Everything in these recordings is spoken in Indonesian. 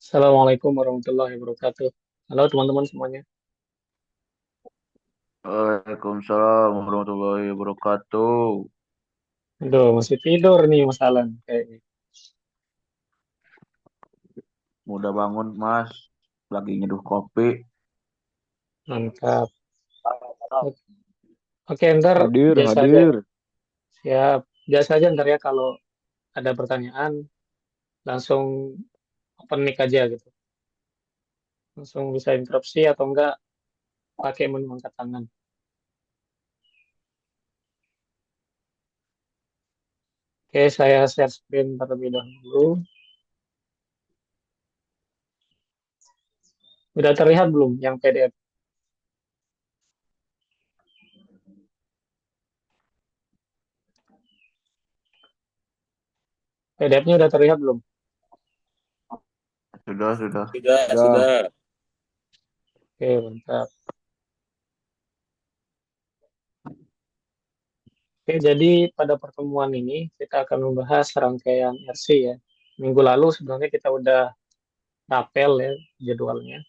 Assalamualaikum warahmatullahi wabarakatuh. Halo teman-teman semuanya. Waalaikumsalam warahmatullahi wabarakatuh. Aduh, masih tidur nih Mas Alan kayaknya. Mudah bangun, Mas. Lagi nyeduh kopi. Mantap. Oke, oke, ntar Hadir, biasa aja ya. hadir. Siap. Biasa aja ntar ya kalau ada pertanyaan langsung open mic aja gitu. Langsung bisa interupsi atau enggak pakai menu angkat tangan. Oke, saya share screen terlebih dahulu. Udah terlihat belum yang PDF? PDF-nya udah terlihat belum? Sudah, sudah. Sudah, Sudah. sudah. Oke, mantap. Oke, jadi pada pertemuan ini kita akan membahas rangkaian RC ya. Minggu lalu sebenarnya kita udah rapel ya jadwalnya.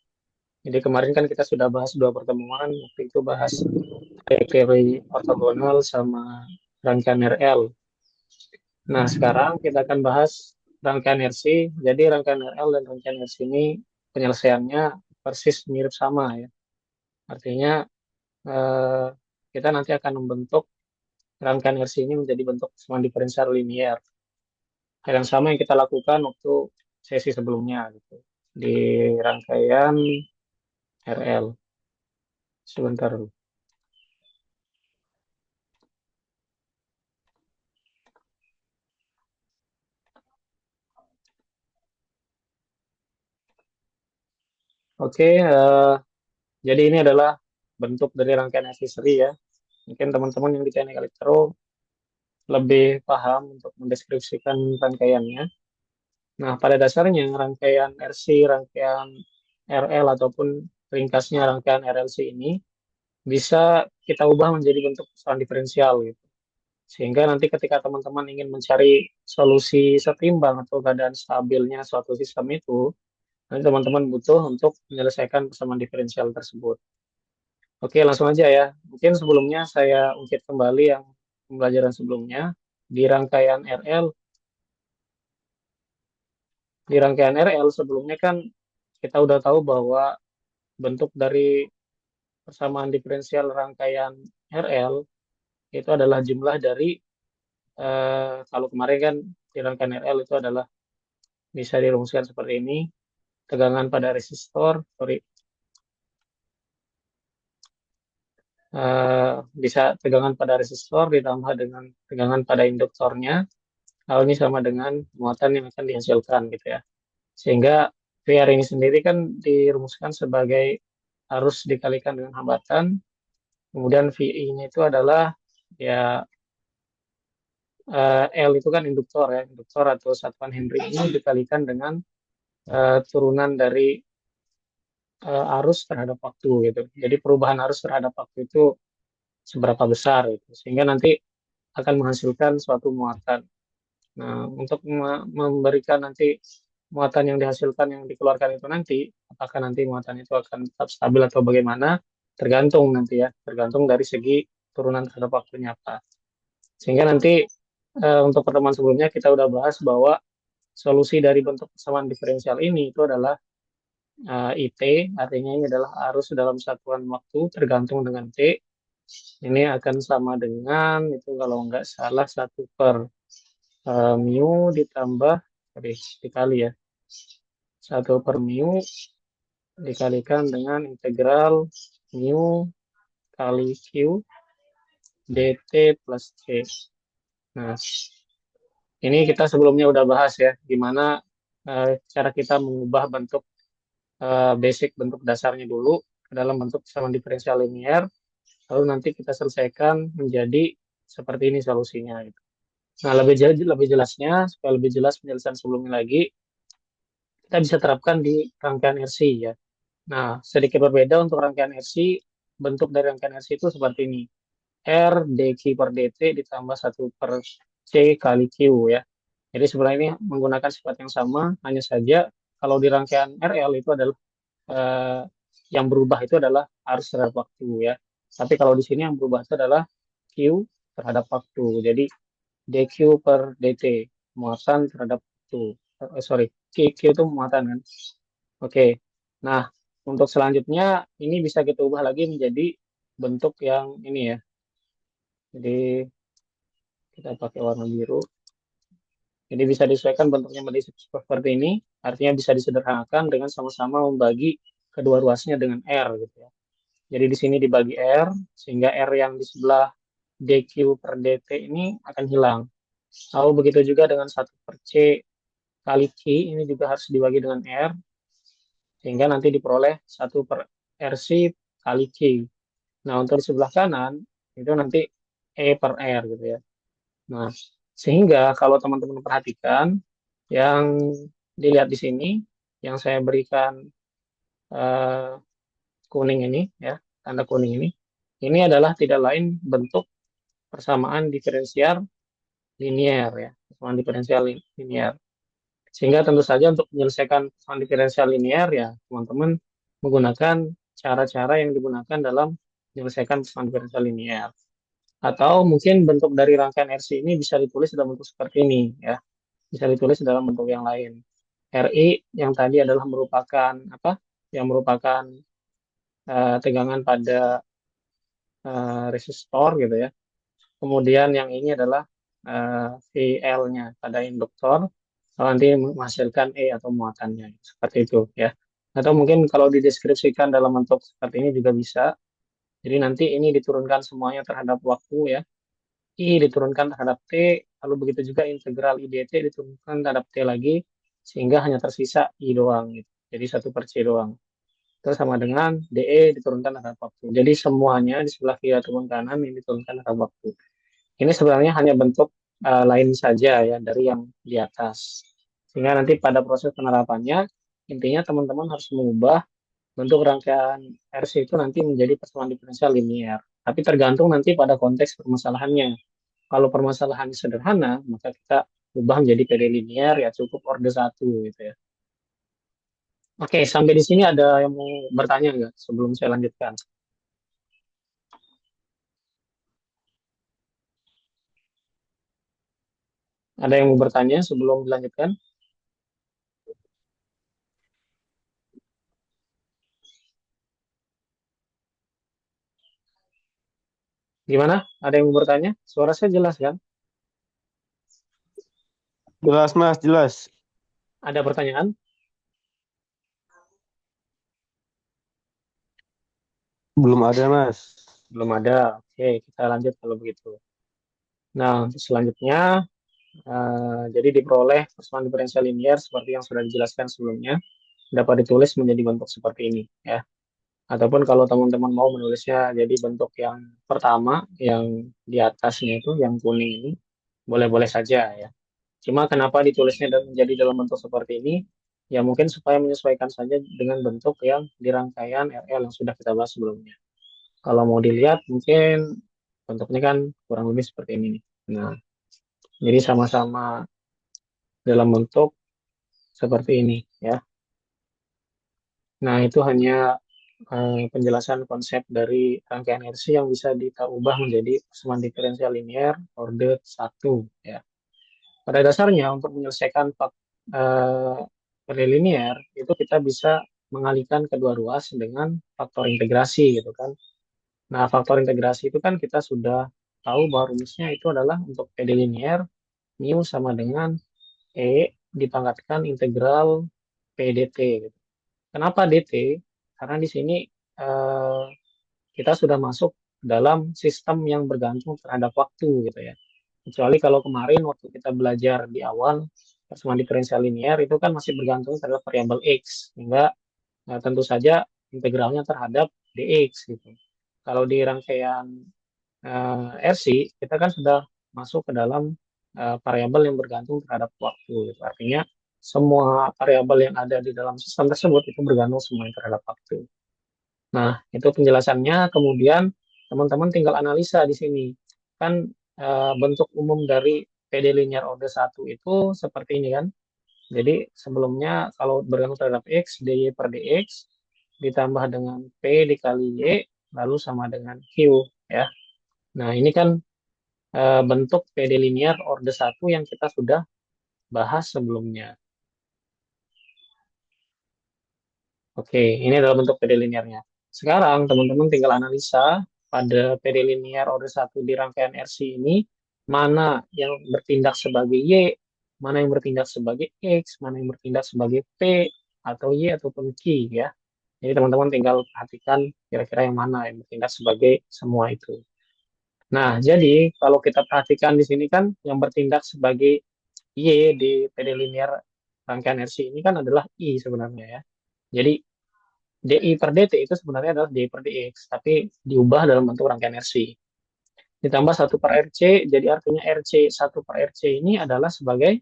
Jadi kemarin kan kita sudah bahas dua pertemuan, waktu itu bahas teori ortogonal sama rangkaian RL. Nah, sekarang kita akan bahas rangkaian RC. Jadi rangkaian RL dan rangkaian RC ini penyelesaiannya persis mirip sama ya. Artinya eh, kita nanti akan membentuk rangkaian RC ini menjadi bentuk kesemuan diferensial linier. Hal yang sama yang kita lakukan waktu sesi sebelumnya gitu. Di rangkaian RL. Sebentar dulu. Oke, jadi ini adalah bentuk dari rangkaian aksesori ya. Mungkin teman-teman yang di teknik elektro lebih paham untuk mendeskripsikan rangkaiannya. Nah, pada dasarnya rangkaian RC, rangkaian RL ataupun ringkasnya rangkaian RLC ini bisa kita ubah menjadi bentuk persoalan diferensial gitu. Sehingga nanti ketika teman-teman ingin mencari solusi setimbang atau keadaan stabilnya suatu sistem itu, nanti teman-teman butuh untuk menyelesaikan persamaan diferensial tersebut. Oke, langsung aja ya. Mungkin sebelumnya saya ungkit kembali yang pembelajaran sebelumnya. Di rangkaian RL, di rangkaian RL sebelumnya kan kita udah tahu bahwa bentuk dari persamaan diferensial rangkaian RL itu adalah jumlah dari kalau kemarin kan di rangkaian RL itu adalah bisa dirumuskan seperti ini, tegangan pada resistor, sorry, bisa tegangan pada resistor ditambah dengan tegangan pada induktornya. Hal ini sama dengan muatan yang akan dihasilkan gitu ya. Sehingga VR ini sendiri kan dirumuskan sebagai arus dikalikan dengan hambatan. Kemudian VI-nya itu adalah ya L itu kan induktor ya, induktor atau satuan Henry ini dikalikan dengan turunan dari arus terhadap waktu gitu. Jadi perubahan arus terhadap waktu itu seberapa besar gitu. Sehingga nanti akan menghasilkan suatu muatan. Nah, untuk memberikan nanti muatan yang dihasilkan yang dikeluarkan itu nanti, apakah nanti muatan itu akan tetap stabil atau bagaimana, tergantung nanti ya, tergantung dari segi turunan terhadap waktunya apa. Sehingga nanti untuk pertemuan sebelumnya kita udah bahas bahwa solusi dari bentuk persamaan diferensial ini itu adalah IT, artinya ini adalah arus dalam satuan waktu tergantung dengan T. Ini akan sama dengan, itu kalau nggak salah, 1/mu ditambah, sorry, dikali ya, 1/mu dikalikan dengan integral mu kali Q dt plus C. Nah, ini kita sebelumnya udah bahas ya, gimana cara kita mengubah bentuk basic bentuk dasarnya dulu ke dalam bentuk sama diferensial linear, lalu nanti kita selesaikan menjadi seperti ini solusinya. Gitu. Nah, lebih jelasnya, supaya lebih jelas penjelasan sebelumnya lagi, kita bisa terapkan di rangkaian RC ya. Nah, sedikit berbeda untuk rangkaian RC, bentuk dari rangkaian RC itu seperti ini. R dq per dt ditambah 1/c kali q ya. Jadi sebenarnya ini menggunakan sifat yang sama, hanya saja kalau di rangkaian RL itu adalah eh, yang berubah itu adalah arus terhadap waktu ya. Tapi kalau di sini yang berubah itu adalah Q terhadap waktu. Jadi dq per dt, muatan terhadap waktu. Sorry, Q itu muatan kan. Oke. Nah, untuk selanjutnya ini bisa kita ubah lagi menjadi bentuk yang ini ya. Jadi kita pakai warna biru. Jadi bisa disesuaikan bentuknya menjadi seperti ini. Artinya bisa disederhanakan dengan sama-sama membagi kedua ruasnya dengan R gitu ya. Jadi di sini dibagi R, sehingga R yang di sebelah dq per dt ini akan hilang. Lalu begitu juga dengan 1 per C kali Q, ini juga harus dibagi dengan R, sehingga nanti diperoleh 1 per RC kali Q. Nah, untuk di sebelah kanan, itu nanti E per R gitu ya. Nah, sehingga kalau teman-teman perhatikan, yang dilihat di sini, yang saya berikan eh, kuning ini, ya, tanda kuning ini adalah tidak lain bentuk persamaan diferensial linier ya, persamaan diferensial linier. Sehingga tentu saja untuk menyelesaikan persamaan diferensial linier ya, teman-teman menggunakan cara-cara yang digunakan dalam menyelesaikan persamaan diferensial linier. Atau mungkin bentuk dari rangkaian RC ini bisa ditulis dalam bentuk seperti ini ya, bisa ditulis dalam bentuk yang lain. RI yang tadi adalah merupakan apa? Yang merupakan tegangan pada resistor gitu ya. Kemudian yang ini adalah VL-nya pada induktor, nanti menghasilkan E atau muatannya seperti itu ya. Atau mungkin kalau dideskripsikan dalam bentuk seperti ini juga bisa. Jadi nanti ini diturunkan semuanya terhadap waktu ya. I diturunkan terhadap T, lalu begitu juga integral I dt diturunkan terhadap T lagi, sehingga hanya tersisa I doang gitu. Jadi 1 per C doang. Terus sama dengan DE diturunkan terhadap waktu. Jadi semuanya di sebelah kiri ataupun kanan ini diturunkan terhadap waktu. Ini sebenarnya hanya bentuk lain saja ya dari yang di atas. Sehingga nanti pada proses penerapannya, intinya teman-teman harus mengubah bentuk rangkaian RC itu nanti menjadi persamaan diferensial linear. Tapi tergantung nanti pada konteks permasalahannya. Kalau permasalahannya sederhana, maka kita ubah menjadi PD linear ya cukup orde 1 gitu ya. Oke, sampai di sini ada yang mau bertanya nggak sebelum saya lanjutkan? Ada yang mau bertanya sebelum dilanjutkan? Gimana? Ada yang mau bertanya? Suara saya jelas kan? Jelas, Mas, jelas. Ada pertanyaan? Belum ada, Mas. Belum ada. Oke, kita lanjut kalau begitu. Nah, untuk selanjutnya, jadi diperoleh persamaan diferensial linear seperti yang sudah dijelaskan sebelumnya, dapat ditulis menjadi bentuk seperti ini ya. Ataupun kalau teman-teman mau menulisnya jadi bentuk yang pertama, yang di atasnya itu, yang kuning ini, boleh-boleh saja ya. Cuma kenapa ditulisnya dan menjadi dalam bentuk seperti ini? Ya mungkin supaya menyesuaikan saja dengan bentuk yang di rangkaian RL yang sudah kita bahas sebelumnya. Kalau mau dilihat mungkin bentuknya kan kurang lebih seperti ini nih. Nah, jadi sama-sama dalam bentuk seperti ini ya. Nah, itu hanya penjelasan konsep dari rangkaian RC yang bisa kita ubah menjadi persamaan diferensial linear orde 1 ya. Pada dasarnya untuk menyelesaikan linear itu kita bisa mengalihkan kedua ruas dengan faktor integrasi gitu kan. Nah, faktor integrasi itu kan kita sudah tahu bahwa rumusnya itu adalah untuk PD linear mu sama dengan E dipangkatkan integral PDT gitu. Kenapa DT? Karena di sini eh, kita sudah masuk dalam sistem yang bergantung terhadap waktu gitu ya. Kecuali kalau kemarin waktu kita belajar di awal persamaan diferensial linear itu kan masih bergantung terhadap variabel x, sehingga tentu saja integralnya terhadap dx gitu. Kalau di rangkaian RC kita kan sudah masuk ke dalam variabel yang bergantung terhadap waktu. Gitu. Artinya semua variabel yang ada di dalam sistem tersebut itu bergantung semuanya terhadap waktu. Nah, itu penjelasannya. Kemudian teman-teman tinggal analisa di sini. Kan bentuk umum dari PD linear order 1 itu seperti ini kan. Jadi sebelumnya kalau bergantung terhadap X, dy per dx ditambah dengan P dikali Y, lalu sama dengan Q, ya. Nah, ini kan bentuk PD linear orde 1 yang kita sudah bahas sebelumnya. Oke, ini adalah bentuk PD linearnya. Sekarang teman-teman tinggal analisa pada PD linear order 1 di rangkaian RC ini, mana yang bertindak sebagai Y, mana yang bertindak sebagai X, mana yang bertindak sebagai P, atau Y, ataupun Q, ya. Jadi teman-teman tinggal perhatikan kira-kira yang mana yang bertindak sebagai semua itu. Nah, jadi kalau kita perhatikan di sini kan yang bertindak sebagai Y di PD linear rangkaian RC ini kan adalah I sebenarnya, ya. Jadi DI per DT itu sebenarnya adalah DI per DX, tapi diubah dalam bentuk rangkaian RC. Ditambah 1 per RC, jadi artinya RC 1 per RC ini adalah sebagai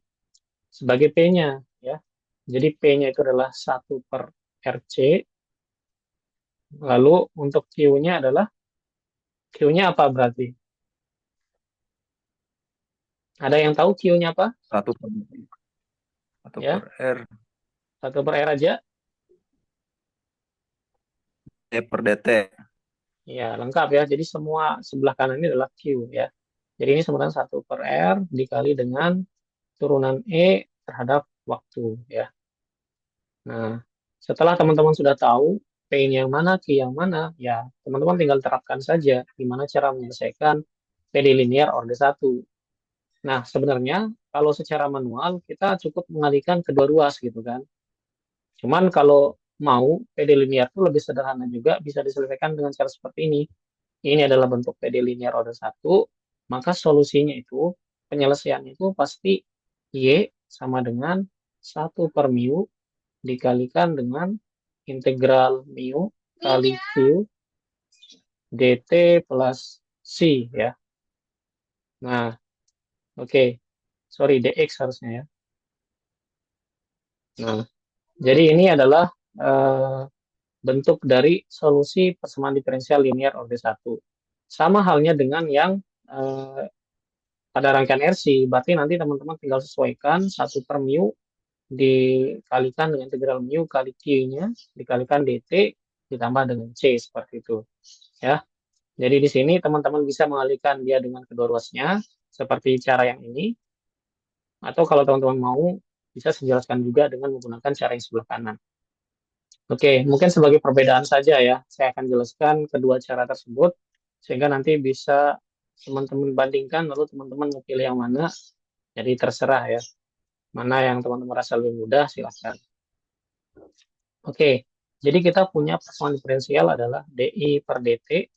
P-nya, ya. Jadi P-nya itu adalah 1 per RC, lalu untuk Q-nya adalah, Q-nya apa berarti? Ada yang tahu Q-nya apa? 1 Ya, per R. 1 per R aja. D per DT. Ya, lengkap ya. Jadi semua sebelah kanan ini adalah Q, ya. Jadi ini sebenarnya 1 per R dikali dengan turunan E terhadap waktu, ya. Nah, setelah teman-teman sudah tahu P ini yang mana, Q yang mana, ya teman-teman tinggal terapkan saja gimana cara menyelesaikan PD linear orde 1. Nah, sebenarnya kalau secara manual kita cukup mengalihkan kedua ruas gitu kan. Cuman kalau mau PD linear itu lebih sederhana juga bisa diselesaikan dengan cara seperti ini. Ini adalah bentuk PD linear order 1, maka solusinya itu, penyelesaiannya itu pasti Y sama dengan 1 per mu dikalikan dengan integral mu kali Q dt plus C, ya. Nah, oke. Sorry, dx harusnya, ya. Nah, jadi ini adalah bentuk dari solusi persamaan diferensial linear order 1. Sama halnya dengan yang eh, pada rangkaian RC, berarti nanti teman-teman tinggal sesuaikan 1 per mu dikalikan dengan integral mu kali Q-nya, dikalikan dt, ditambah dengan C, seperti itu. Ya. Jadi di sini teman-teman bisa mengalihkan dia dengan kedua ruasnya, seperti cara yang ini, atau kalau teman-teman mau, bisa saya jelaskan juga dengan menggunakan cara yang sebelah kanan. Oke, mungkin sebagai perbedaan saja ya, saya akan jelaskan kedua cara tersebut, sehingga nanti bisa teman-teman bandingkan, lalu teman-teman mau pilih yang mana, jadi terserah ya. Mana yang teman-teman merasa lebih mudah, silahkan. Oke, jadi kita punya persamaan diferensial adalah DI per DT,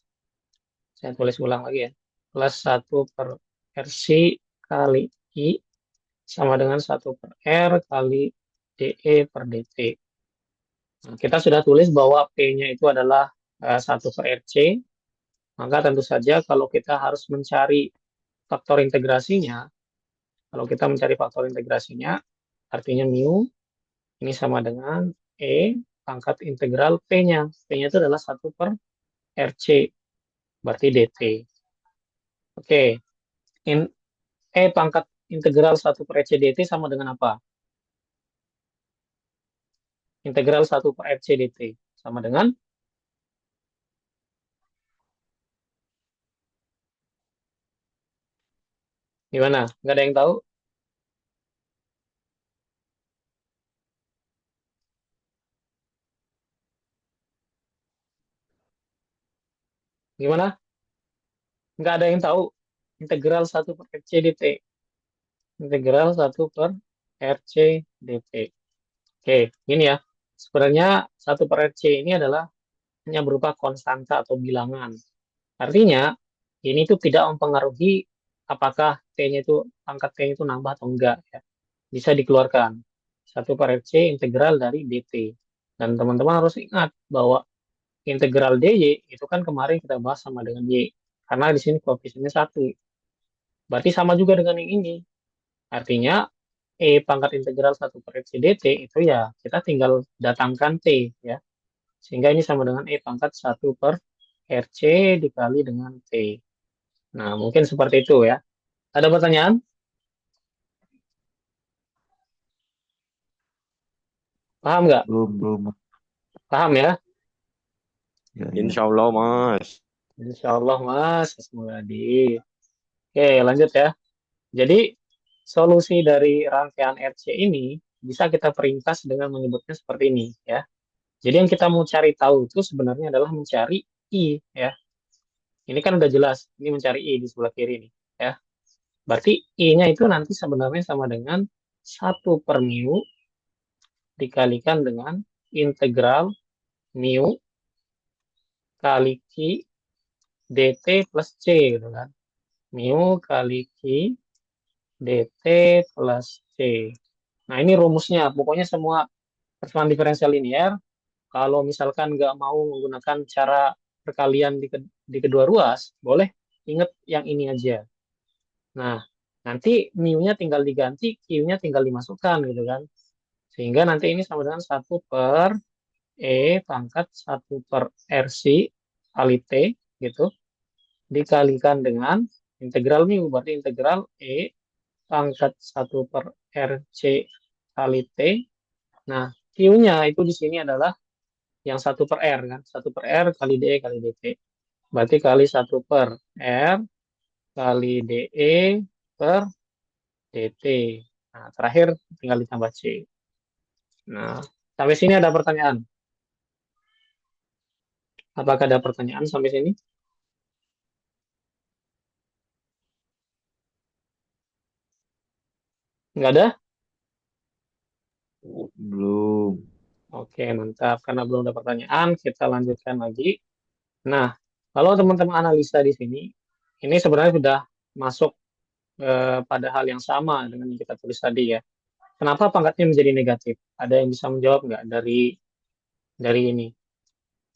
saya tulis ulang lagi ya, plus 1 per RC kali I, sama dengan 1 per R kali DE per DT. Nah, kita sudah tulis bahwa P-nya itu adalah 1 per RC, maka tentu saja kalau kita harus mencari faktor integrasinya, kalau kita mencari faktor integrasinya, artinya mu, ini sama dengan E pangkat integral P-nya. P-nya itu adalah 1 per RC, berarti DT. Oke, E pangkat integral 1 per RC DT sama dengan apa? Integral 1 per RC DT sama dengan, gimana? Nggak ada yang tahu? Gimana? Nggak ada yang tahu? Integral 1 per RC DT. Integral 1 per RC DT. Oke, ini ya. Sebenarnya 1 per RC ini adalah hanya berupa konstanta atau bilangan. Artinya, ini tuh tidak mempengaruhi apakah T-nya itu, pangkat T-nya itu nambah atau enggak, ya. Bisa dikeluarkan. 1 per RC integral dari DT. Dan teman-teman harus ingat bahwa integral DY itu kan kemarin kita bahas sama dengan Y. Karena di sini koefisiennya 1. Berarti sama juga dengan yang ini. Artinya, E pangkat integral 1 per RC dt itu ya kita tinggal datangkan T, ya. Sehingga ini sama dengan E pangkat 1 per RC dikali dengan T. Nah, mungkin seperti itu ya. Ada pertanyaan? Paham nggak? Belum. Paham ya? Ya, ya. Insya Allah, Mas. Insya Allah Mas, semoga di. Oke, lanjut ya. Jadi solusi dari rangkaian RC ini bisa kita peringkas dengan menyebutnya seperti ini ya. Jadi yang kita mau cari tahu itu sebenarnya adalah mencari I ya. Ini kan udah jelas, ini mencari I di sebelah kiri nih ya. Berarti I-nya itu nanti sebenarnya sama dengan 1/mu dikalikan dengan integral mu kali Q dt plus C gitu kan. Mu kali Q dt plus C. Nah, ini rumusnya. Pokoknya semua persamaan diferensial linear, kalau misalkan nggak mau menggunakan cara perkalian di kedua ruas, boleh ingat yang ini aja. Nah, nanti mu-nya tinggal diganti, Q-nya tinggal dimasukkan gitu kan. Sehingga nanti ini sama dengan 1/E⁻1/RC kali T gitu. Dikalikan dengan integral mu. Berarti integral E⁻1/RC kali T. Nah, Q-nya itu di sini adalah yang 1/R kan. 1/R kali DE kali DT. Berarti kali 1/R kali DE per DT. Nah, terakhir tinggal ditambah C. Nah, sampai sini ada pertanyaan. Apakah ada pertanyaan sampai sini? Nggak ada? Belum. Oke, mantap. Karena belum ada pertanyaan, kita lanjutkan lagi. Nah, kalau teman-teman analisa di sini, ini sebenarnya sudah masuk pada hal yang sama dengan yang kita tulis tadi ya. Kenapa pangkatnya menjadi negatif? Ada yang bisa menjawab nggak dari ini?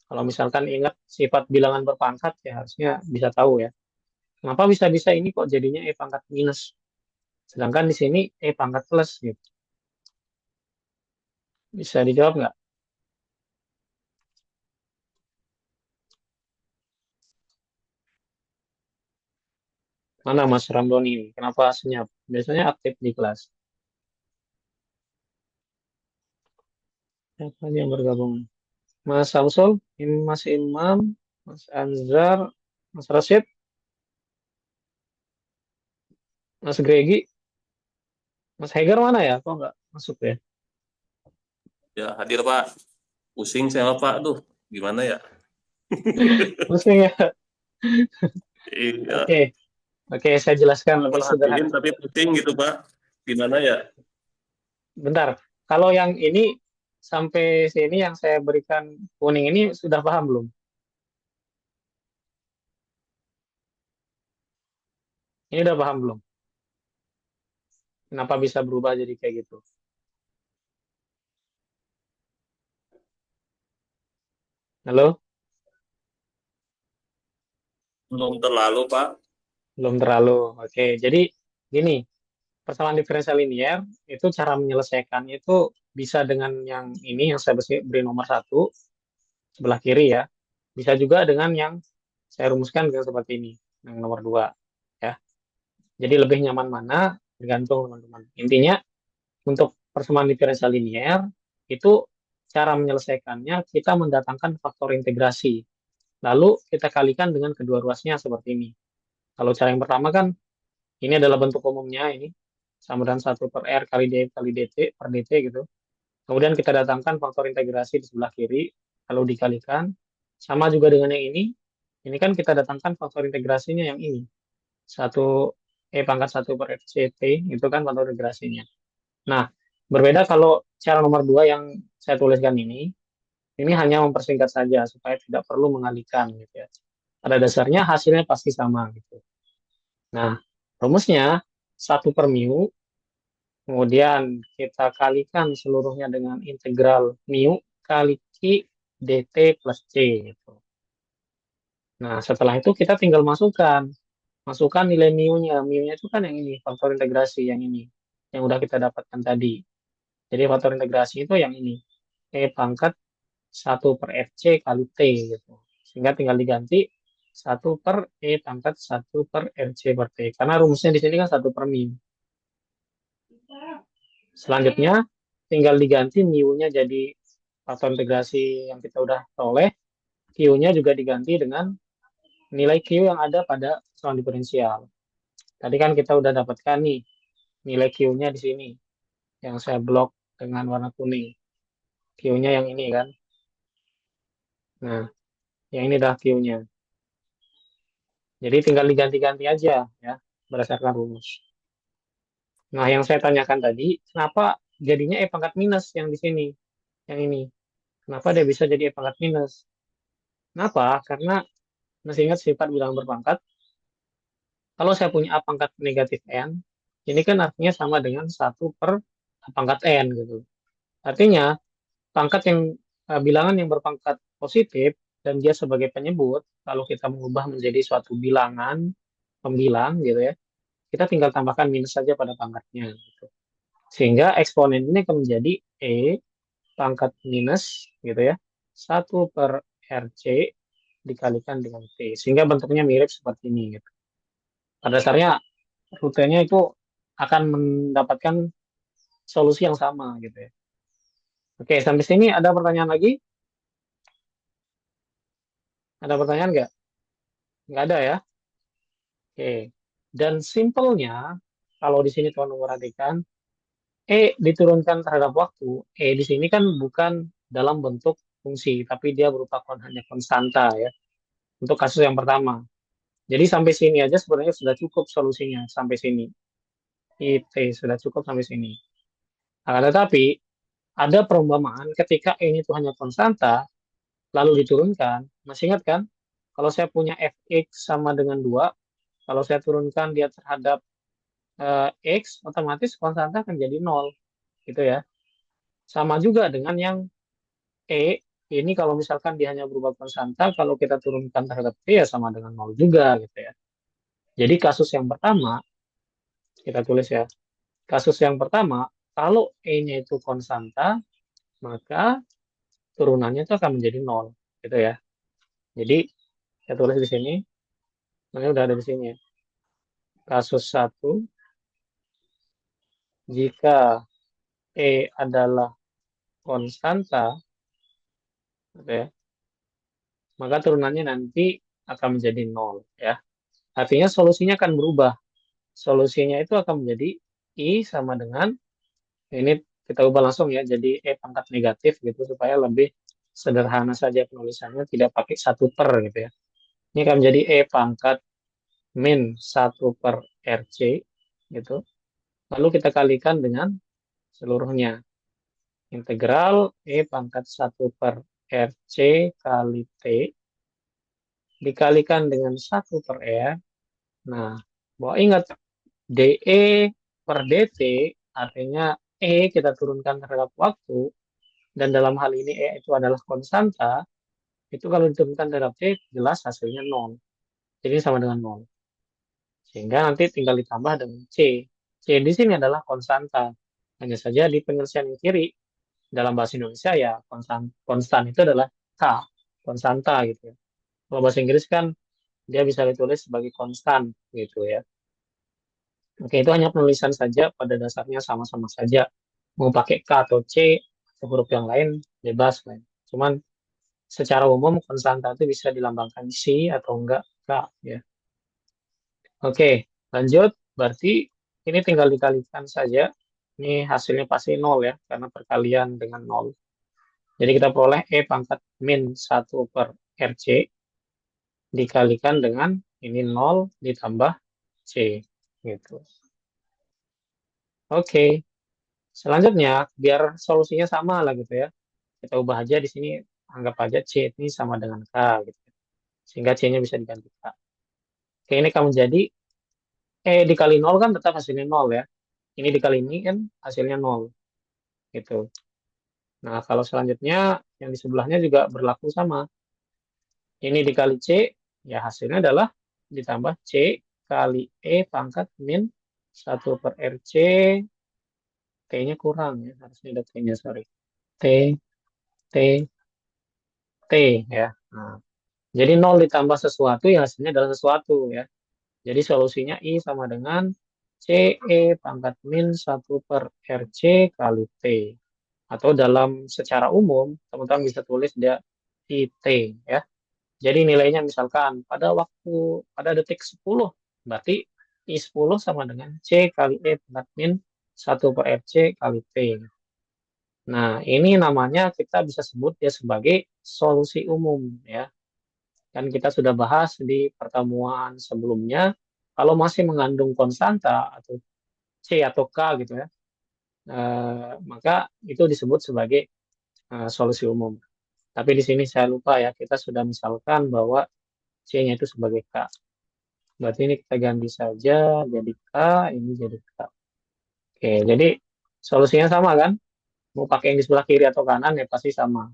Kalau misalkan ingat sifat bilangan berpangkat ya harusnya bisa tahu ya. Kenapa bisa-bisa ini kok jadinya E pangkat minus? Sedangkan di sini E pangkat plus gitu. Bisa dijawab nggak? Mana Mas Ramdhani ini? Kenapa senyap? Biasanya aktif di kelas. Siapa yang bergabung? Mas Samsul, Mas Imam, Mas Anzar, Mas Rashid, Mas Gregi, Mas Hegar mana ya? Kok nggak masuk ya? Ya, hadir Pak. Pusing saya Pak. Aduh, gimana ya? Pusing ya? Iya, Oke, oke, saya jelaskan lebih perhatiin sederhana. tapi pusing gitu Pak. Gimana ya? Bentar, kalau yang ini sampai sini yang saya berikan kuning ini sudah paham belum? Ini udah paham belum? Kenapa bisa berubah jadi kayak gitu? Halo? Belum terlalu Pak. Belum terlalu. Oke, jadi gini, persamaan diferensial linear itu cara menyelesaikannya itu bisa dengan yang ini yang saya beri nomor 1 sebelah kiri ya. Bisa juga dengan yang saya rumuskan dengan seperti ini, yang nomor 2 ya. Jadi lebih nyaman mana tergantung teman-teman. Intinya untuk persamaan diferensial linear itu cara menyelesaikannya kita mendatangkan faktor integrasi. Lalu kita kalikan dengan kedua ruasnya seperti ini. Kalau cara yang pertama kan ini adalah bentuk umumnya ini sama dengan 1/R kali D kali DT per DT gitu. Kemudian kita datangkan faktor integrasi di sebelah kiri, lalu dikalikan. Sama juga dengan yang ini. Ini kan kita datangkan faktor integrasinya yang ini. 1 E⁻1/FCT itu kan faktor integrasinya. Nah, berbeda kalau cara nomor 2 yang saya tuliskan ini hanya mempersingkat saja supaya tidak perlu mengalihkan gitu ya. Pada dasarnya hasilnya pasti sama gitu. Nah, rumusnya 1/mu, kemudian kita kalikan seluruhnya dengan integral mu kali Q dt plus C gitu. Nah, setelah itu kita tinggal masukkan nilai mu-nya. Mu-nya itu kan yang ini, faktor integrasi yang ini, yang udah kita dapatkan tadi. Jadi faktor integrasi itu yang ini, E⁻1/FC kali T gitu. Sehingga tinggal diganti 1/E⁻1/RC per T. Karena rumusnya di sini kan 1/mu. Selanjutnya, tinggal diganti mu-nya jadi faktor integrasi yang kita udah peroleh, Q-nya juga diganti dengan nilai Q yang ada pada persoalan diferensial. Tadi kan kita udah dapatkan nih nilai Q-nya di sini, yang saya blok dengan warna kuning. Q-nya yang ini kan. Nah, yang ini dah Q-nya. Jadi tinggal diganti-ganti aja ya, berdasarkan rumus. Nah, yang saya tanyakan tadi, kenapa jadinya E pangkat minus yang di sini, yang ini? Kenapa dia bisa jadi E pangkat minus? Kenapa? Karena masih ingat sifat bilangan berpangkat. Kalau saya punya A pangkat negatif N, ini kan artinya sama dengan 1 per A pangkat N gitu. Artinya, pangkat yang bilangan yang berpangkat positif dan dia sebagai penyebut, kalau kita mengubah menjadi suatu bilangan, pembilang gitu ya, kita tinggal tambahkan minus saja pada pangkatnya. Gitu. Sehingga eksponen ini akan menjadi E pangkat minus gitu ya, 1 per RC dikalikan dengan T. Sehingga bentuknya mirip seperti ini. Gitu. Pada dasarnya rutenya itu akan mendapatkan solusi yang sama gitu ya. Oke, sampai sini ada pertanyaan lagi? Ada pertanyaan nggak? Nggak ada ya? Oke. Dan simpelnya, kalau di sini teman perhatikan, E diturunkan terhadap waktu. E di sini kan bukan dalam bentuk fungsi, tapi dia berupa hanya konstanta ya. Untuk kasus yang pertama. Jadi sampai sini aja sebenarnya sudah cukup solusinya. Sampai sini. IT sudah cukup sampai sini. Nah, tetapi ada perumpamaan ketika E itu hanya konstanta, lalu diturunkan. Masih ingat kan? Kalau saya punya fx sama dengan 2, kalau saya turunkan dia terhadap x, otomatis konstanta akan jadi 0. Gitu ya. Sama juga dengan yang E, ini kalau misalkan dia hanya berubah konstanta, kalau kita turunkan terhadap T ya sama dengan 0 juga. Gitu ya. Jadi kasus yang pertama, kita tulis ya. Kasus yang pertama, kalau E-nya itu konstanta, maka turunannya itu akan menjadi 0. Gitu ya. Jadi, saya tulis di sini. Ini udah ada di sini ya. Kasus 1, jika E adalah konstanta, gitu ya, maka turunannya nanti akan menjadi 0. Ya. Artinya solusinya akan berubah. Solusinya itu akan menjadi I sama dengan, ini kita ubah langsung ya, jadi E pangkat negatif gitu, supaya lebih sederhana saja penulisannya, tidak pakai 1 per gitu ya. Ini akan menjadi E pangkat min 1 per RC gitu. Lalu kita kalikan dengan seluruhnya. Integral E pangkat 1 per RC kali T dikalikan dengan 1 per R. Nah, bahwa ingat, DE per DT artinya E kita turunkan terhadap waktu, dan dalam hal ini E itu adalah konstanta, itu kalau diturunkan terhadap T, jelas hasilnya 0. Jadi sama dengan 0. Sehingga nanti tinggal ditambah dengan C. C di sini adalah konstanta. Hanya saja di penyelesaian yang kiri, dalam bahasa Indonesia ya konstan itu adalah K, konstanta gitu ya. Kalau bahasa Inggris kan dia bisa ditulis sebagai konstan gitu ya. Oke, itu hanya penulisan saja, pada dasarnya sama-sama saja. Mau pakai K atau C atau huruf yang lain bebas kan. Cuman secara umum konstanta itu bisa dilambangkan C atau enggak K ya. Oke, lanjut. Berarti ini tinggal dikalikan saja. Ini hasilnya pasti 0 ya, karena perkalian dengan 0. Jadi kita peroleh E pangkat min 1 per RC dikalikan dengan ini 0 ditambah C. Gitu. Oke. Selanjutnya, biar solusinya sama lah gitu ya. Kita ubah aja di sini, anggap aja C ini sama dengan K. Gitu. Sehingga C-nya bisa diganti K. Oke, ini akan menjadi E dikali 0 kan tetap hasilnya 0 ya. Ini dikali ini kan hasilnya 0. Gitu. Nah, kalau selanjutnya yang di sebelahnya juga berlaku sama. Ini dikali C, ya hasilnya adalah ditambah C kali E pangkat min 1 per RC. T-nya kurang ya, harusnya ada T-nya, sorry. T, T, T ya. Nah, jadi 0 ditambah sesuatu, ya hasilnya adalah sesuatu ya. Jadi solusinya I sama dengan CE pangkat min 1 per RC kali T. Atau dalam secara umum, teman-teman bisa tulis dia IT ya. Jadi nilainya misalkan pada detik 10, berarti I10 sama dengan C kali E pangkat min 1 per FC kali T. Nah, ini namanya kita bisa sebut dia sebagai solusi umum ya. Dan kita sudah bahas di pertemuan sebelumnya, kalau masih mengandung konstanta atau C atau K gitu ya, maka itu disebut sebagai solusi umum. Tapi di sini saya lupa ya, kita sudah misalkan bahwa C-nya itu sebagai K. Berarti ini kita ganti saja jadi K, ini jadi K. Oke, jadi solusinya sama kan? Mau pakai yang di sebelah kiri atau kanan ya pasti sama.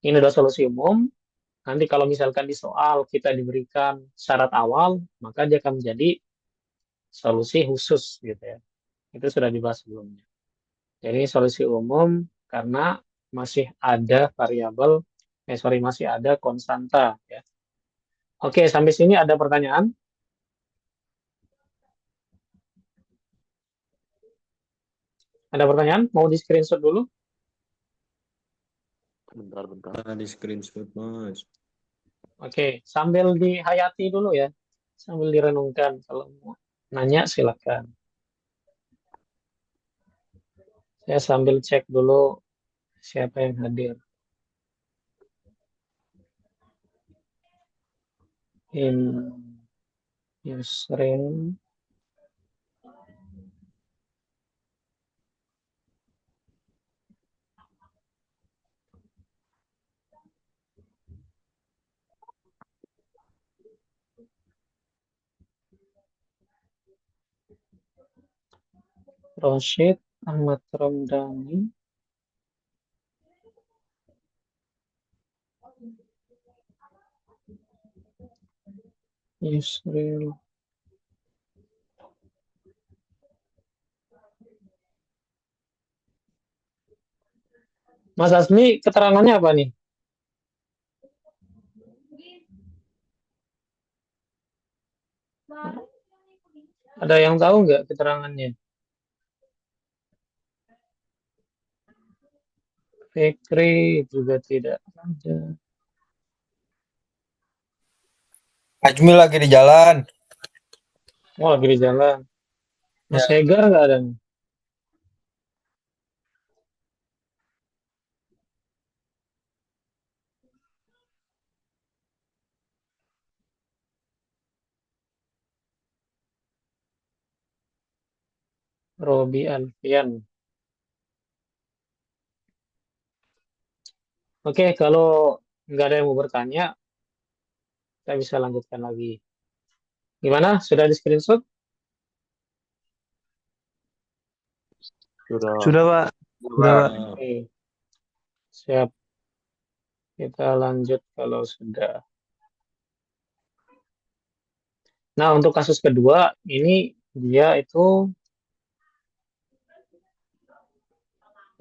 Ini adalah solusi umum. Nanti kalau misalkan di soal kita diberikan syarat awal, maka dia akan menjadi solusi khusus gitu ya. Itu sudah dibahas sebelumnya. Jadi solusi umum karena masih ada variabel, masih ada konstanta ya. Oke, sampai sini ada pertanyaan? Ada pertanyaan? Mau di screenshot dulu? Bentar. Di screenshot, Mas. Oke, sambil dihayati dulu ya. Sambil direnungkan. Kalau mau nanya silakan. Saya sambil cek dulu siapa yang hadir. Yusrin. Rosyid, Ahmad Ramdhani, Yusril. Mas Asmi, keterangannya apa nih? Ada yang tahu nggak keterangannya? Fikri juga tidak ada. Ajmi lagi di jalan. Oh, lagi di jalan. Mas Ya. Hegar nggak ada nih? Robi Alfian. Oke, kalau nggak ada yang mau bertanya, kita bisa lanjutkan lagi. Gimana? Sudah di screenshot? Sudah. Sudah, Pak. Sudah, Pak. Oke, siap. Kita lanjut kalau sudah. Nah, untuk kasus kedua, ini dia itu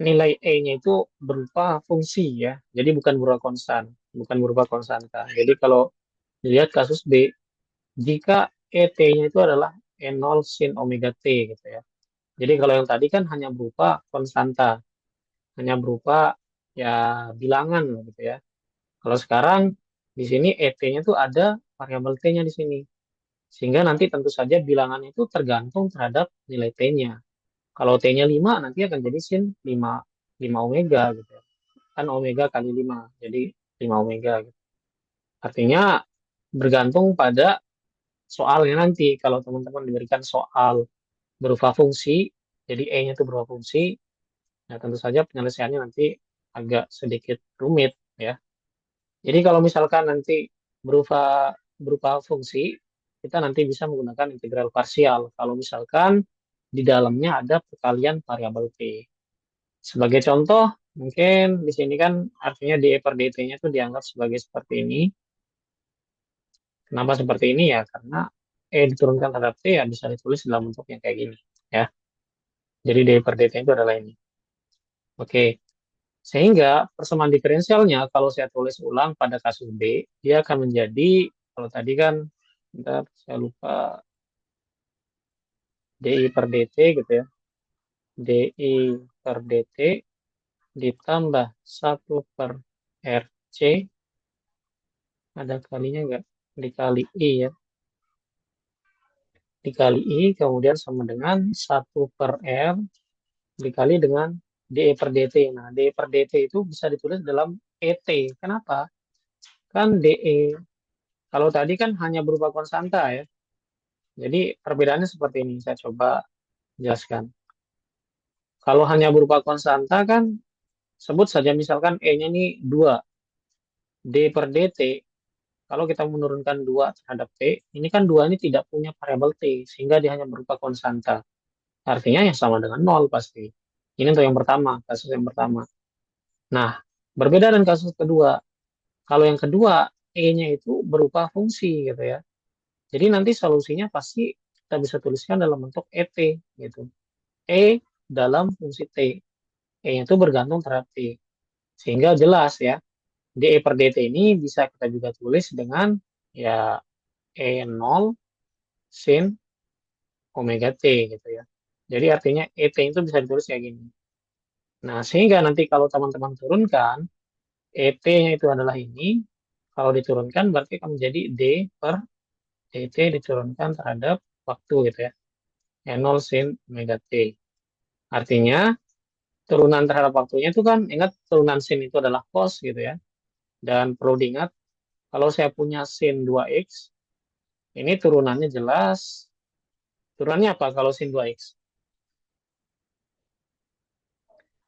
nilai E-nya itu berupa fungsi ya. Jadi bukan berupa konstan, bukan berupa konstanta. Jadi kalau dilihat kasus B, jika ET-nya itu adalah E0 sin omega T gitu ya. Jadi kalau yang tadi kan hanya berupa konstanta, hanya berupa ya bilangan gitu ya. Kalau sekarang di sini ET-nya itu ada variabel T-nya di sini. Sehingga nanti tentu saja bilangan itu tergantung terhadap nilai T-nya. Kalau T-nya 5 nanti akan jadi sin 5 omega gitu ya. Kan omega kali 5, jadi 5 omega gitu. Artinya bergantung pada soalnya nanti. Kalau teman-teman diberikan soal berupa fungsi, jadi E-nya itu berupa fungsi, nah tentu saja penyelesaiannya nanti agak sedikit rumit ya. Jadi kalau misalkan nanti berupa berupa fungsi, kita nanti bisa menggunakan integral parsial. Kalau misalkan di dalamnya ada perkalian variabel T. Sebagai contoh, mungkin di sini kan artinya d per dt-nya itu dianggap sebagai seperti ini. Kenapa seperti ini ya? Karena E diturunkan terhadap T ya bisa ditulis dalam bentuk yang kayak gini ya. Jadi d per dt itu adalah ini. Oke. Sehingga persamaan diferensialnya kalau saya tulis ulang pada kasus B, dia akan menjadi, kalau tadi kan, bentar, saya lupa, DI per DT gitu ya. DI per DT ditambah 1 per RC, ada kalinya nggak? Dikali I ya. Dikali I, kemudian sama dengan 1 per R dikali dengan DE per DT. Nah, DE per DT itu bisa ditulis dalam ET. Kenapa? Kan DE, kalau tadi kan hanya berupa konstanta ya. Jadi perbedaannya seperti ini. Saya coba jelaskan. Kalau hanya berupa konstanta kan, sebut saja misalkan E-nya ini 2. D per DT, kalau kita menurunkan 2 terhadap T, ini kan 2 ini tidak punya variabel T, sehingga dia hanya berupa konstanta. Artinya yang sama dengan 0 pasti. Ini untuk yang pertama, kasus yang pertama. Nah, berbeda dengan kasus kedua. Kalau yang kedua, E-nya itu berupa fungsi gitu ya. Jadi nanti solusinya pasti kita bisa tuliskan dalam bentuk ET gitu. E dalam fungsi T. E-nya itu bergantung terhadap T. Sehingga jelas ya, DE per DT ini bisa kita juga tulis dengan ya E0 sin omega T gitu ya. Jadi artinya ET itu bisa ditulis kayak gini. Nah, sehingga nanti kalau teman-teman turunkan, ET-nya itu adalah ini. Kalau diturunkan berarti akan menjadi D per DT diturunkan terhadap waktu gitu ya. E0 sin omega T. Artinya turunan terhadap waktunya itu kan, ingat turunan sin itu adalah cos gitu ya. Dan perlu diingat, kalau saya punya sin 2x, ini turunannya jelas. Turunannya apa kalau sin 2x?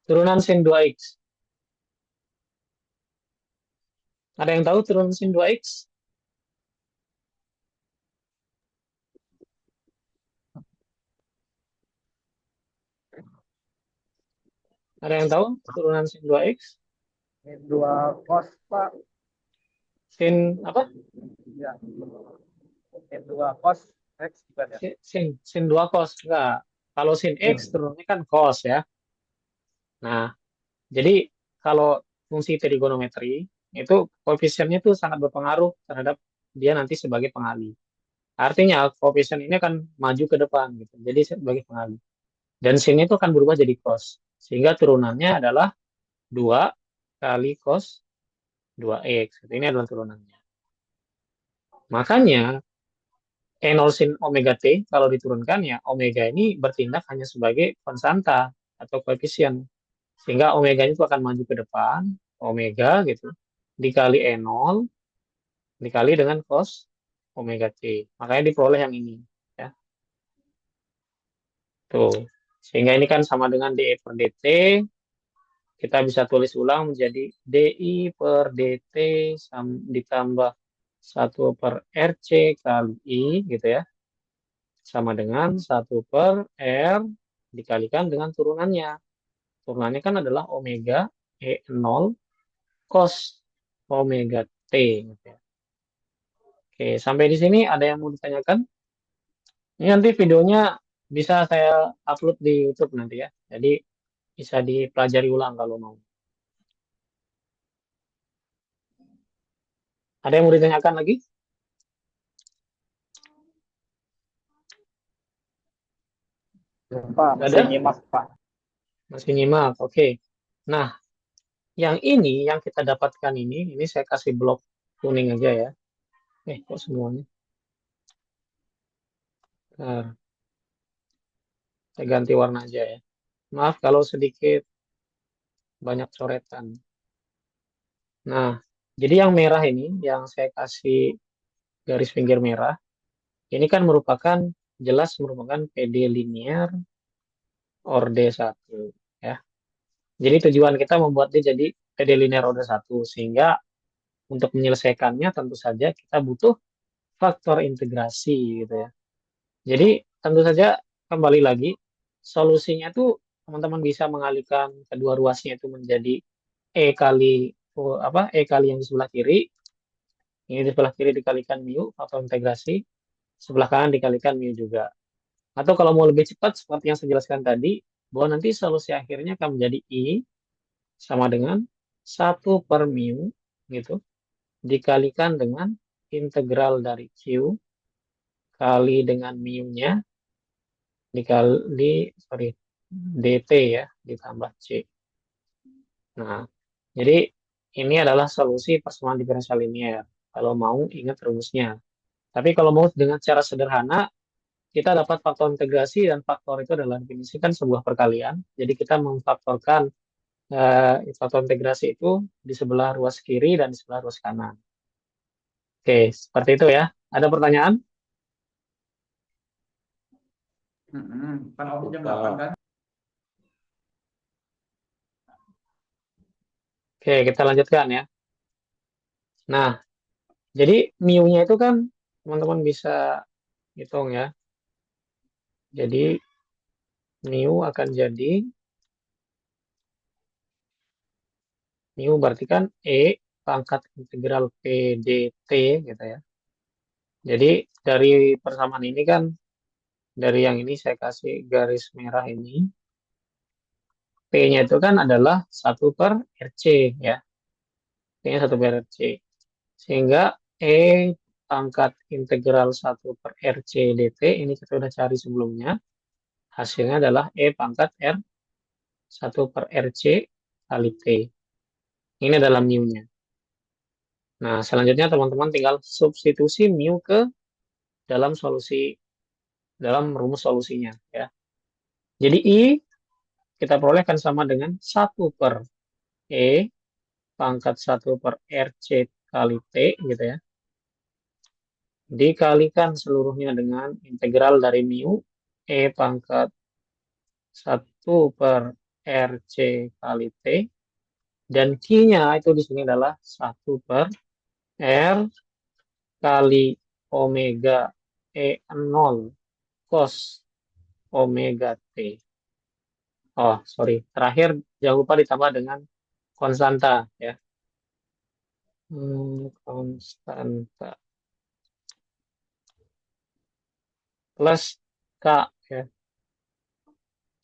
Turunan sin 2x. Ada yang tahu turunan sin 2x? Ada yang tahu turunan sin 2x? Ini 2 cos, Pak. Sin apa? Ya. Ini 2 cos X bukan ya? Sin 2 cos. Enggak. Kalau sin x turunannya kan cos ya. Nah, jadi kalau fungsi trigonometri itu koefisiennya itu sangat berpengaruh terhadap dia nanti sebagai pengali. Artinya koefisien ini akan maju ke depan gitu. Jadi sebagai pengali. Dan sin itu akan berubah jadi cos. Sehingga turunannya adalah 2 kali cos 2x. Ini adalah turunannya. Makanya E0 sin omega T kalau diturunkan ya omega ini bertindak hanya sebagai konstanta atau koefisien. Sehingga omega itu akan maju ke depan, omega gitu, dikali E0 dikali dengan cos omega T. Makanya diperoleh yang ini. Ya. Tuh. Sehingga ini kan sama dengan DE per DT. Kita bisa tulis ulang menjadi DI per DT ditambah 1 per RC kali I gitu ya. Sama dengan 1 per R dikalikan dengan turunannya. Turunannya kan adalah omega E0 cos omega T. Gitu ya. Oke, sampai di sini ada yang mau ditanyakan? Ini nanti videonya bisa saya upload di YouTube nanti ya. Jadi bisa dipelajari ulang kalau mau. Ada yang mau ditanyakan lagi? Pak, Nggak masih ada? nyimak, Pak. Masih nyimak. Oke. Nah, yang ini yang kita dapatkan ini saya kasih blok kuning aja ya. Kok semuanya? Nah, saya ganti warna aja ya. Maaf kalau sedikit banyak coretan. Nah, jadi yang merah ini, yang saya kasih garis pinggir merah, ini kan merupakan, jelas merupakan PD linear orde 1. Ya. Jadi tujuan kita membuat dia jadi PD linear orde 1. Sehingga untuk menyelesaikannya tentu saja kita butuh faktor integrasi gitu ya. Jadi tentu saja kembali lagi, solusinya tuh teman-teman bisa mengalihkan kedua ruasnya itu menjadi E kali E kali yang di sebelah kiri. Ini di sebelah kiri dikalikan mu atau integrasi, sebelah kanan dikalikan mu juga. Atau kalau mau lebih cepat seperti yang saya jelaskan tadi, bahwa nanti solusi akhirnya akan menjadi I sama dengan 1 per mu gitu dikalikan dengan integral dari Q kali dengan mu-nya dikali dt ya ditambah C. Nah, jadi ini adalah solusi persamaan diferensial linier. Kalau mau ingat rumusnya. Tapi kalau mau dengan cara sederhana, kita dapat faktor integrasi dan faktor itu adalah definisikan sebuah perkalian. Jadi kita memfaktorkan faktor integrasi itu di sebelah ruas kiri dan di sebelah ruas kanan. Oke, seperti itu ya. Ada pertanyaan? Kan off jam 8 kan? Oke, kita lanjutkan ya. Nah, jadi mu-nya itu kan teman-teman bisa hitung ya. Jadi mu akan jadi mu berarti kan pangkat integral P dt gitu ya. Jadi dari persamaan ini kan dari yang ini saya kasih garis merah ini. P-nya itu kan adalah 1/RC ya. P-nya 1/RC. Sehingga E pangkat integral 1/RC dt ini kita udah cari sebelumnya. Hasilnya adalah E pangkat R 1/RC kali T. Ini adalah mu-nya. Nah, selanjutnya teman-teman tinggal substitusi mu ke dalam rumus solusinya ya. Jadi I kita peroleh akan sama dengan 1/E pangkat 1/RC kali T gitu ya. Dikalikan seluruhnya dengan integral dari mu E pangkat 1/RC kali T. Dan Q-nya itu di sini adalah 1/R kali omega E0 cos omega T. Oh, sorry. Terakhir, jangan lupa ditambah dengan konstanta ya. Konstanta plus K ya.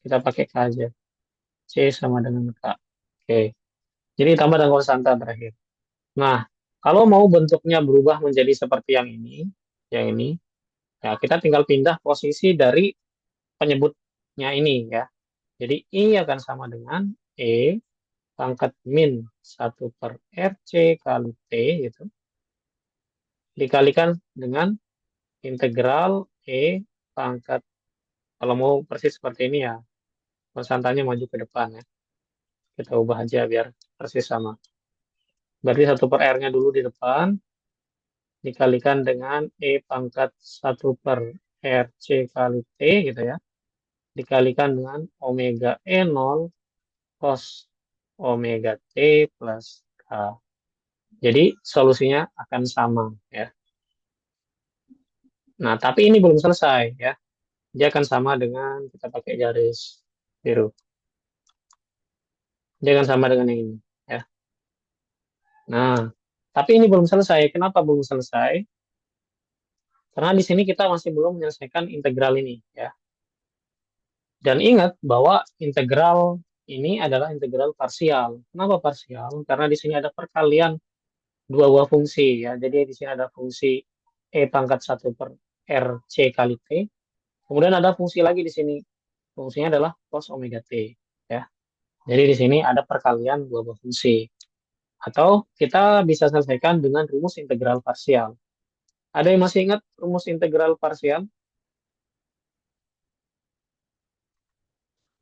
Kita pakai K aja. C sama dengan K. Oke. Jadi tambah dengan konstanta terakhir. Nah, kalau mau bentuknya berubah menjadi seperti yang ini, ya kita tinggal pindah posisi dari penyebutnya ini ya. Jadi I akan sama dengan E pangkat min 1/RC kali T gitu. Dikalikan dengan integral E pangkat, kalau mau persis seperti ini ya, konstantanya maju ke depan ya. Kita ubah aja biar persis sama. Berarti 1/R-nya dulu di depan, dikalikan dengan E pangkat 1/RC kali T gitu ya. Dikalikan dengan omega E0 cos omega T plus K. Jadi solusinya akan sama ya. Nah, tapi ini belum selesai ya. Dia akan sama dengan kita pakai garis biru. Dia akan sama dengan yang ini ya. Nah, tapi ini belum selesai. Kenapa belum selesai? Karena di sini kita masih belum menyelesaikan integral ini ya. Dan ingat bahwa integral ini adalah integral parsial. Kenapa parsial? Karena di sini ada perkalian dua buah fungsi ya. Jadi di sini ada fungsi E pangkat 1/RC kali T. Kemudian ada fungsi lagi di sini. Fungsinya adalah cos omega T ya. Jadi di sini ada perkalian dua buah fungsi. Atau kita bisa selesaikan dengan rumus integral parsial. Ada yang masih ingat rumus integral parsial?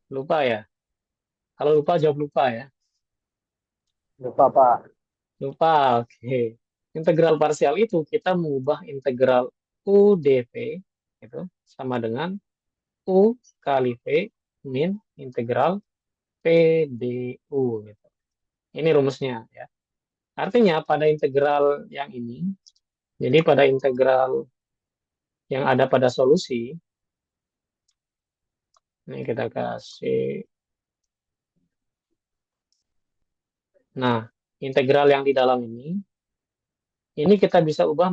Lupa ya? Kalau lupa jawab lupa ya. Lupa, Pak. Lupa, oke. Integral parsial itu kita mengubah integral UdV itu sama dengan U kali V min integral PdU gitu. Ini rumusnya ya. Artinya pada integral yang ini, jadi pada integral yang ada pada solusi, ini kita kasih. Nah, integral yang di dalam ini kita bisa ubah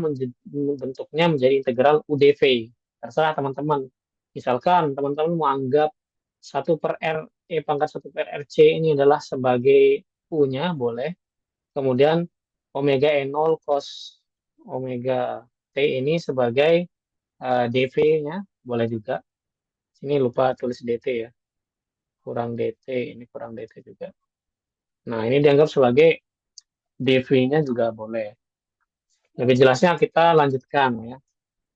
bentuknya menjadi integral UdV. Terserah teman-teman. Misalkan teman-teman mau anggap 1/R, E pangkat 1/RC ini adalah sebagai U-nya, boleh. Kemudian omega E0 cos omega T ini sebagai dV-nya, boleh juga. Sini lupa tulis dt ya. Kurang dt, ini kurang dt juga. Nah, ini dianggap sebagai dv-nya juga boleh. Lebih jelasnya kita lanjutkan ya,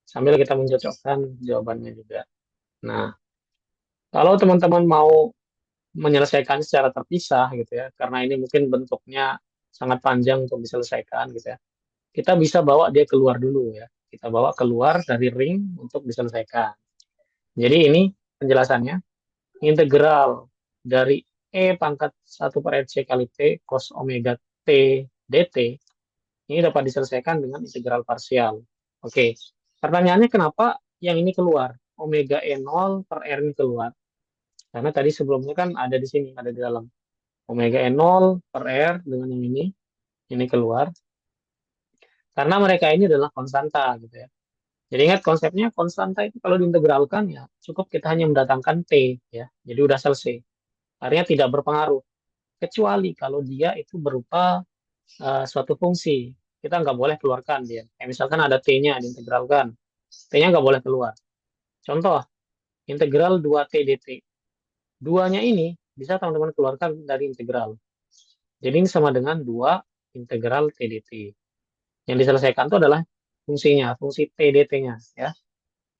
sambil kita mencocokkan jawabannya juga. Nah, kalau teman-teman mau menyelesaikan secara terpisah gitu ya, karena ini mungkin bentuknya sangat panjang untuk diselesaikan gitu ya, kita bisa bawa dia keluar dulu ya. Kita bawa keluar dari ring untuk diselesaikan. Jadi ini penjelasannya, integral dari E pangkat 1 per RC kali T cos omega T dt ini dapat diselesaikan dengan integral parsial. Oke, pertanyaannya kenapa yang ini keluar? Omega E0 per R ini keluar. Karena tadi sebelumnya kan ada di sini, ada di dalam. Omega E0 per R dengan yang ini keluar. Karena mereka ini adalah konstanta gitu ya. Jadi ingat konsepnya konstanta itu kalau diintegralkan ya cukup kita hanya mendatangkan T ya. Jadi udah selesai. Artinya tidak berpengaruh. Kecuali kalau dia itu berupa suatu fungsi. Kita nggak boleh keluarkan dia. Kayak misalkan ada T-nya diintegralkan. T-nya nggak boleh keluar. Contoh, integral 2T dt. Duanya ini bisa teman-teman keluarkan dari integral. Jadi ini sama dengan 2 integral T dt. Yang diselesaikan itu adalah fungsinya, fungsi T dt-nya. Ya.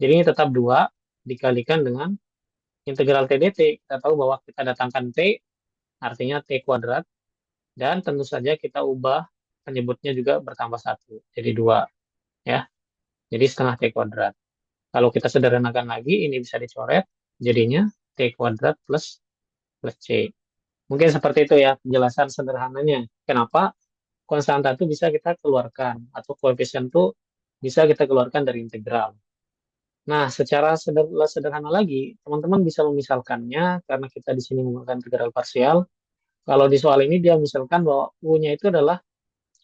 Jadi ini tetap 2 dikalikan dengan integral T dt. Kita tahu bahwa kita datangkan T, artinya T kuadrat. Dan tentu saja kita ubah penyebutnya juga bertambah 1. Jadi 2. Ya. Jadi setengah T kuadrat. Kalau kita sederhanakan lagi, ini bisa dicoret. Jadinya T kuadrat plus C. Mungkin seperti itu ya penjelasan sederhananya. Kenapa konstanta itu bisa kita keluarkan atau koefisien itu bisa kita keluarkan dari integral. Nah, secara sederhana lagi, teman-teman bisa memisalkannya karena kita di sini menggunakan integral parsial. Kalau di soal ini dia misalkan bahwa U-nya itu adalah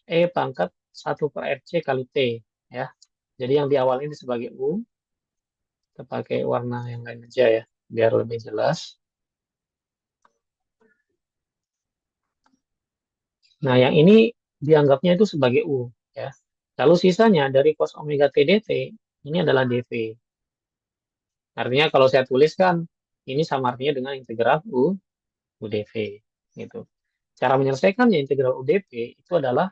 E pangkat 1 per RC kali T. Ya. Jadi yang di awal ini sebagai U, kita pakai warna yang lain aja ya, biar lebih jelas. Nah, yang ini dianggapnya itu sebagai U. Ya. Lalu sisanya dari cos omega T dt, ini adalah dV. Artinya kalau saya tuliskan, ini sama artinya dengan integral U dV. Gitu. Cara menyelesaikannya integral U dV itu adalah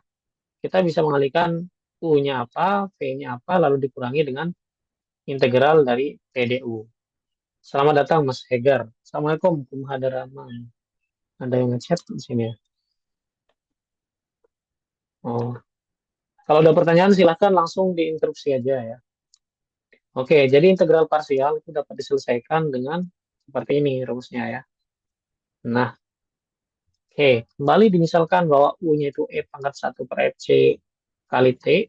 kita bisa mengalihkan U-nya apa, V-nya apa, lalu dikurangi dengan integral dari PDU. Selamat datang Mas Hegar. Assalamualaikum, Kumhadaraman. Ada yang ngechat di sini ya? Oh, kalau ada pertanyaan silahkan langsung diinterupsi aja ya. Oke, jadi integral parsial itu dapat diselesaikan dengan seperti ini rumusnya ya. Nah, oke, kembali dimisalkan bahwa U-nya itu E pangkat 1 per FC kali T,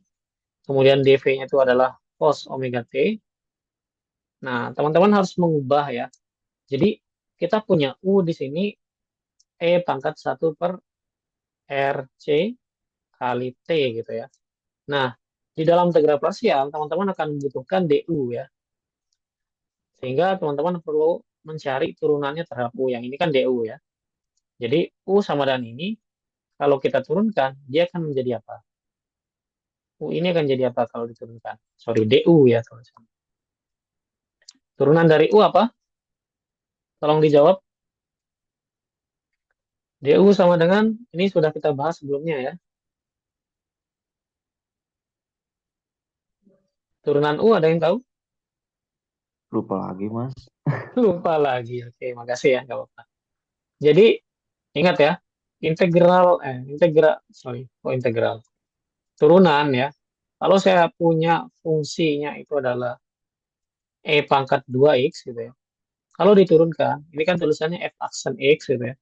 kemudian dV-nya itu adalah cos omega T. Nah, teman-teman harus mengubah ya. Jadi, kita punya U di sini E pangkat 1 per RC kali T gitu ya. Nah, di dalam integral parsial, teman-teman akan membutuhkan DU ya. Sehingga teman-teman perlu mencari turunannya terhadap U. Yang ini kan DU ya. Jadi, U sama dengan ini, kalau kita turunkan, dia akan menjadi apa? U ini akan jadi apa kalau diturunkan? Sorry, DU ya. Turunan dari U apa? Tolong dijawab. DU sama dengan, ini sudah kita bahas sebelumnya ya. Turunan U ada yang tahu? Lupa lagi, Mas. Lupa lagi. Oke, makasih ya. Nggak apa-apa. Jadi, ingat ya, integral. Turunan ya. Kalau saya punya fungsinya itu adalah E pangkat 2X gitu ya. Kalau diturunkan, ini kan tulisannya F aksen X gitu ya.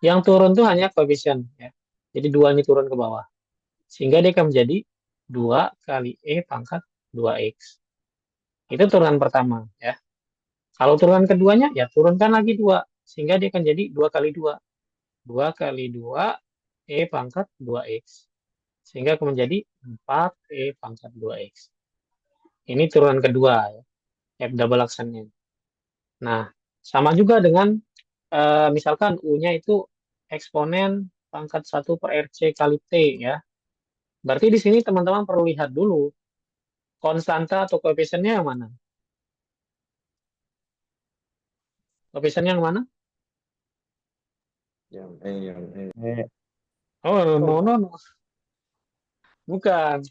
Yang turun tuh hanya koefisien ya. Jadi 2 ini turun ke bawah. Sehingga dia akan menjadi 2 kali E pangkat 2X. Itu turunan pertama ya. Kalau turunan keduanya ya turunkan lagi 2. Sehingga dia akan jadi 2 kali 2. 2 kali 2 E pangkat 2X. Sehingga akan menjadi 4 E pangkat 2X. Ini turunan kedua ya. F double aksennya. Nah, sama juga dengan misalkan U-nya itu eksponen pangkat 1 per RC kali T ya. Berarti di sini teman-teman perlu lihat dulu konstanta atau koefisiennya yang mana? Koefisiennya yang mana? Yang yang Oh, no, no, no. Bukan.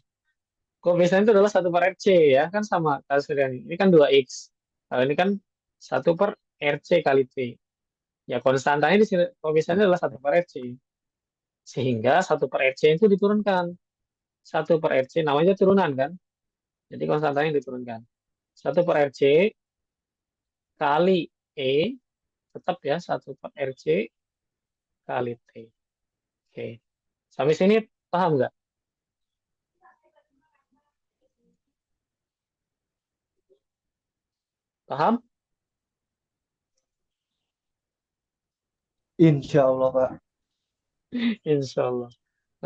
Koefisien itu adalah 1/RC ya. Kan sama kasusnya ini. Ini kan 2X. Kalau ini kan 1/RC kali T. Ya, konstantanya di sini koefisiennya adalah 1/RC. Sehingga 1/RC itu diturunkan. 1/RC namanya turunan kan. Jadi konstantanya diturunkan. 1/RC kali E tetap ya 1/RC kali T. Oke. Sampai sini paham nggak? Paham? Insya Allah Pak. Insya Allah.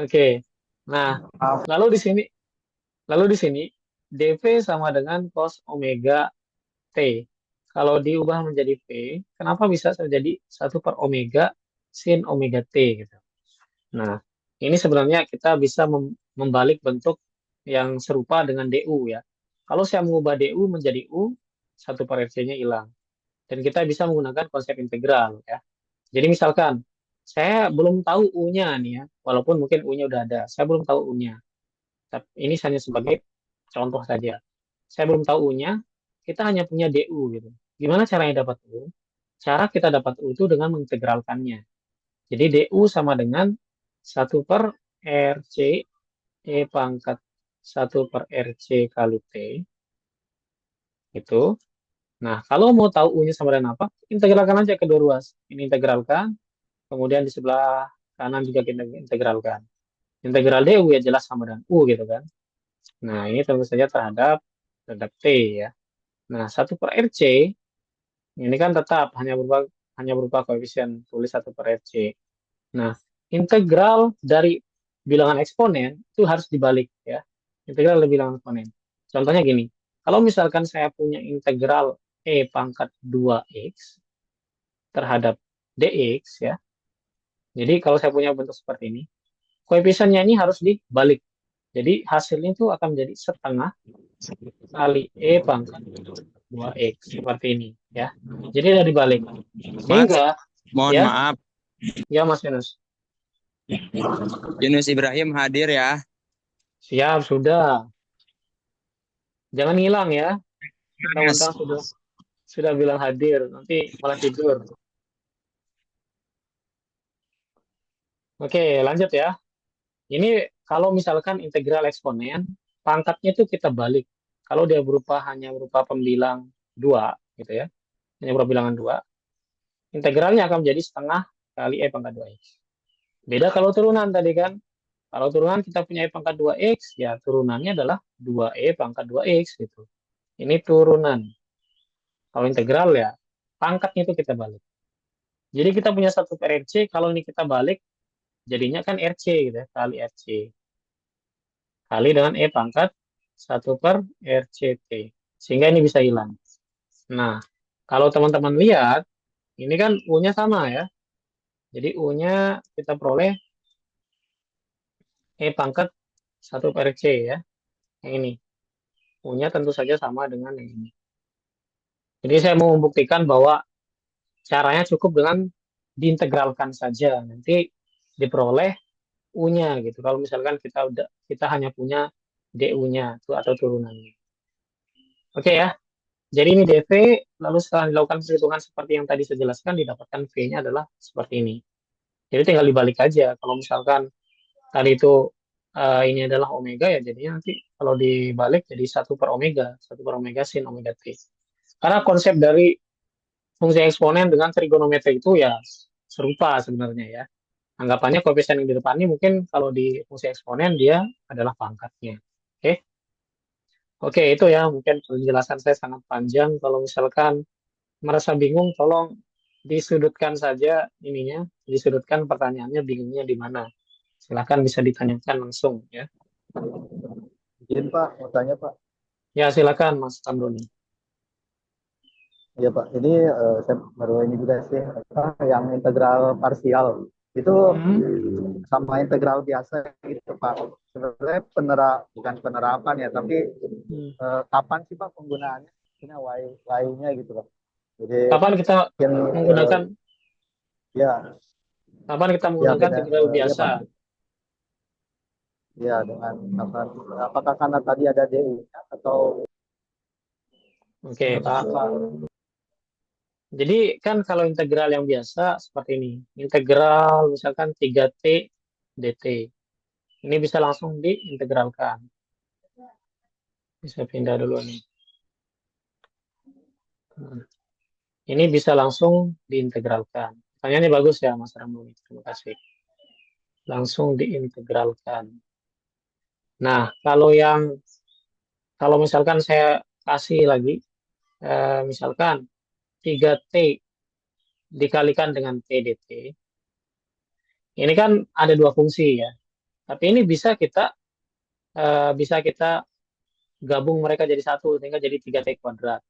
Oke. Nah, Maaf. lalu di sini dV sama dengan cos omega T. Kalau diubah menjadi V, kenapa bisa terjadi 1/omega sin omega T gitu. Nah, ini sebenarnya kita bisa membalik bentuk yang serupa dengan DU ya. Kalau saya mengubah DU menjadi U, 1/RC-nya hilang. Dan kita bisa menggunakan konsep integral ya. Jadi misalkan saya belum tahu U-nya nih ya, walaupun mungkin U-nya udah ada, saya belum tahu U-nya. Tapi ini hanya sebagai contoh saja. Saya belum tahu U-nya, kita hanya punya DU gitu. Gimana caranya dapat U? Cara kita dapat U itu dengan mengintegralkannya. Jadi DU sama dengan 1/RC E pangkat 1/RC kali T. Itu. Nah, kalau mau tahu U-nya sama dengan apa, integralkan aja kedua ruas. Ini integralkan, kemudian di sebelah kanan juga kita integralkan. Integral DU ya jelas sama dengan U gitu kan. Nah, ini tentu saja terhadap T ya. Nah, 1/RC ini kan tetap hanya berupa koefisien tulis 1/RC. Nah, integral dari bilangan eksponen itu harus dibalik ya. Integral dari bilangan eksponen. Contohnya gini, kalau misalkan saya punya integral E pangkat 2X terhadap DX ya. Jadi kalau saya punya bentuk seperti ini, koefisiennya ini harus dibalik. Jadi hasilnya itu akan menjadi setengah kali E pangkat 2X seperti ini ya. Jadi udah dibalik. Sehingga Mohon ya, maaf, ya Mas Yunus. Yunus Ibrahim hadir ya. Siap, sudah. Jangan hilang ya. Mentang-mentang sudah bilang hadir, nanti malah tidur. Oke, lanjut ya. Ini kalau misalkan integral eksponen, pangkatnya itu kita balik. Kalau dia hanya berupa pembilang 2, gitu ya. Hanya berupa bilangan 2, integralnya akan menjadi setengah kali E pangkat 2X. Beda kalau turunan tadi kan. Kalau turunan kita punya E pangkat 2X, ya turunannya adalah 2E pangkat 2X gitu. Ini turunan. Kalau integral ya, pangkatnya itu kita balik. Jadi kita punya 1/RC, kalau ini kita balik, jadinya kan RC gitu ya, kali RC. Kali dengan E pangkat 1/RCT. Sehingga ini bisa hilang. Nah, kalau teman-teman lihat, ini kan U-nya sama ya. Jadi U-nya kita peroleh E pangkat 1/RC ya. Yang ini. U-nya tentu saja sama dengan yang ini. Jadi saya mau membuktikan bahwa caranya cukup dengan diintegralkan saja. Nanti diperoleh U-nya gitu. Kalau misalkan kita hanya punya DU-nya atau turunannya. Oke ya. Jadi ini DV, lalu setelah dilakukan perhitungan seperti yang tadi saya jelaskan, didapatkan V-nya adalah seperti ini. Jadi tinggal dibalik aja. Kalau misalkan tadi itu ini adalah omega ya, jadinya nanti kalau dibalik jadi 1/omega, 1/omega sin omega T. Karena konsep dari fungsi eksponen dengan trigonometri itu ya serupa sebenarnya ya. Anggapannya koefisien yang di depan ini mungkin kalau di fungsi eksponen dia adalah pangkatnya. Oke. Oke, itu ya mungkin penjelasan saya sangat panjang. Kalau misalkan merasa bingung, tolong disudutkan saja ininya, disudutkan pertanyaannya bingungnya di mana. Silahkan bisa ditanyakan langsung ya. Izin Pak, mau tanya Pak. Ya silakan Mas Tamroni. Iya Pak, ini saya baru ini juga sih yang integral parsial itu sama integral biasa gitu Pak. Sebenarnya bukan penerapan ya, tapi kapan sih Pak penggunaannya? Ini y-nya gitu Pak. Jadi Kapan kita mungkin menggunakan ya Kapan kita Ya menggunakan beda. integral Iya biasa? Pak. Ya dengan apa? Apakah karena tadi ada DU-nya atau Oke, Pak. Jadi kan kalau integral yang biasa seperti ini. Integral misalkan 3T dt. Ini bisa langsung diintegralkan. Bisa pindah dulu nih. Nah, ini bisa langsung diintegralkan. Pertanyaannya bagus ya Mas Ramli. Terima kasih. Langsung diintegralkan. Nah, kalau misalkan saya kasih lagi, misalkan 3T dikalikan dengan T dt. Ini kan ada dua fungsi ya. Tapi ini bisa kita gabung mereka jadi satu sehingga jadi 3T kuadrat.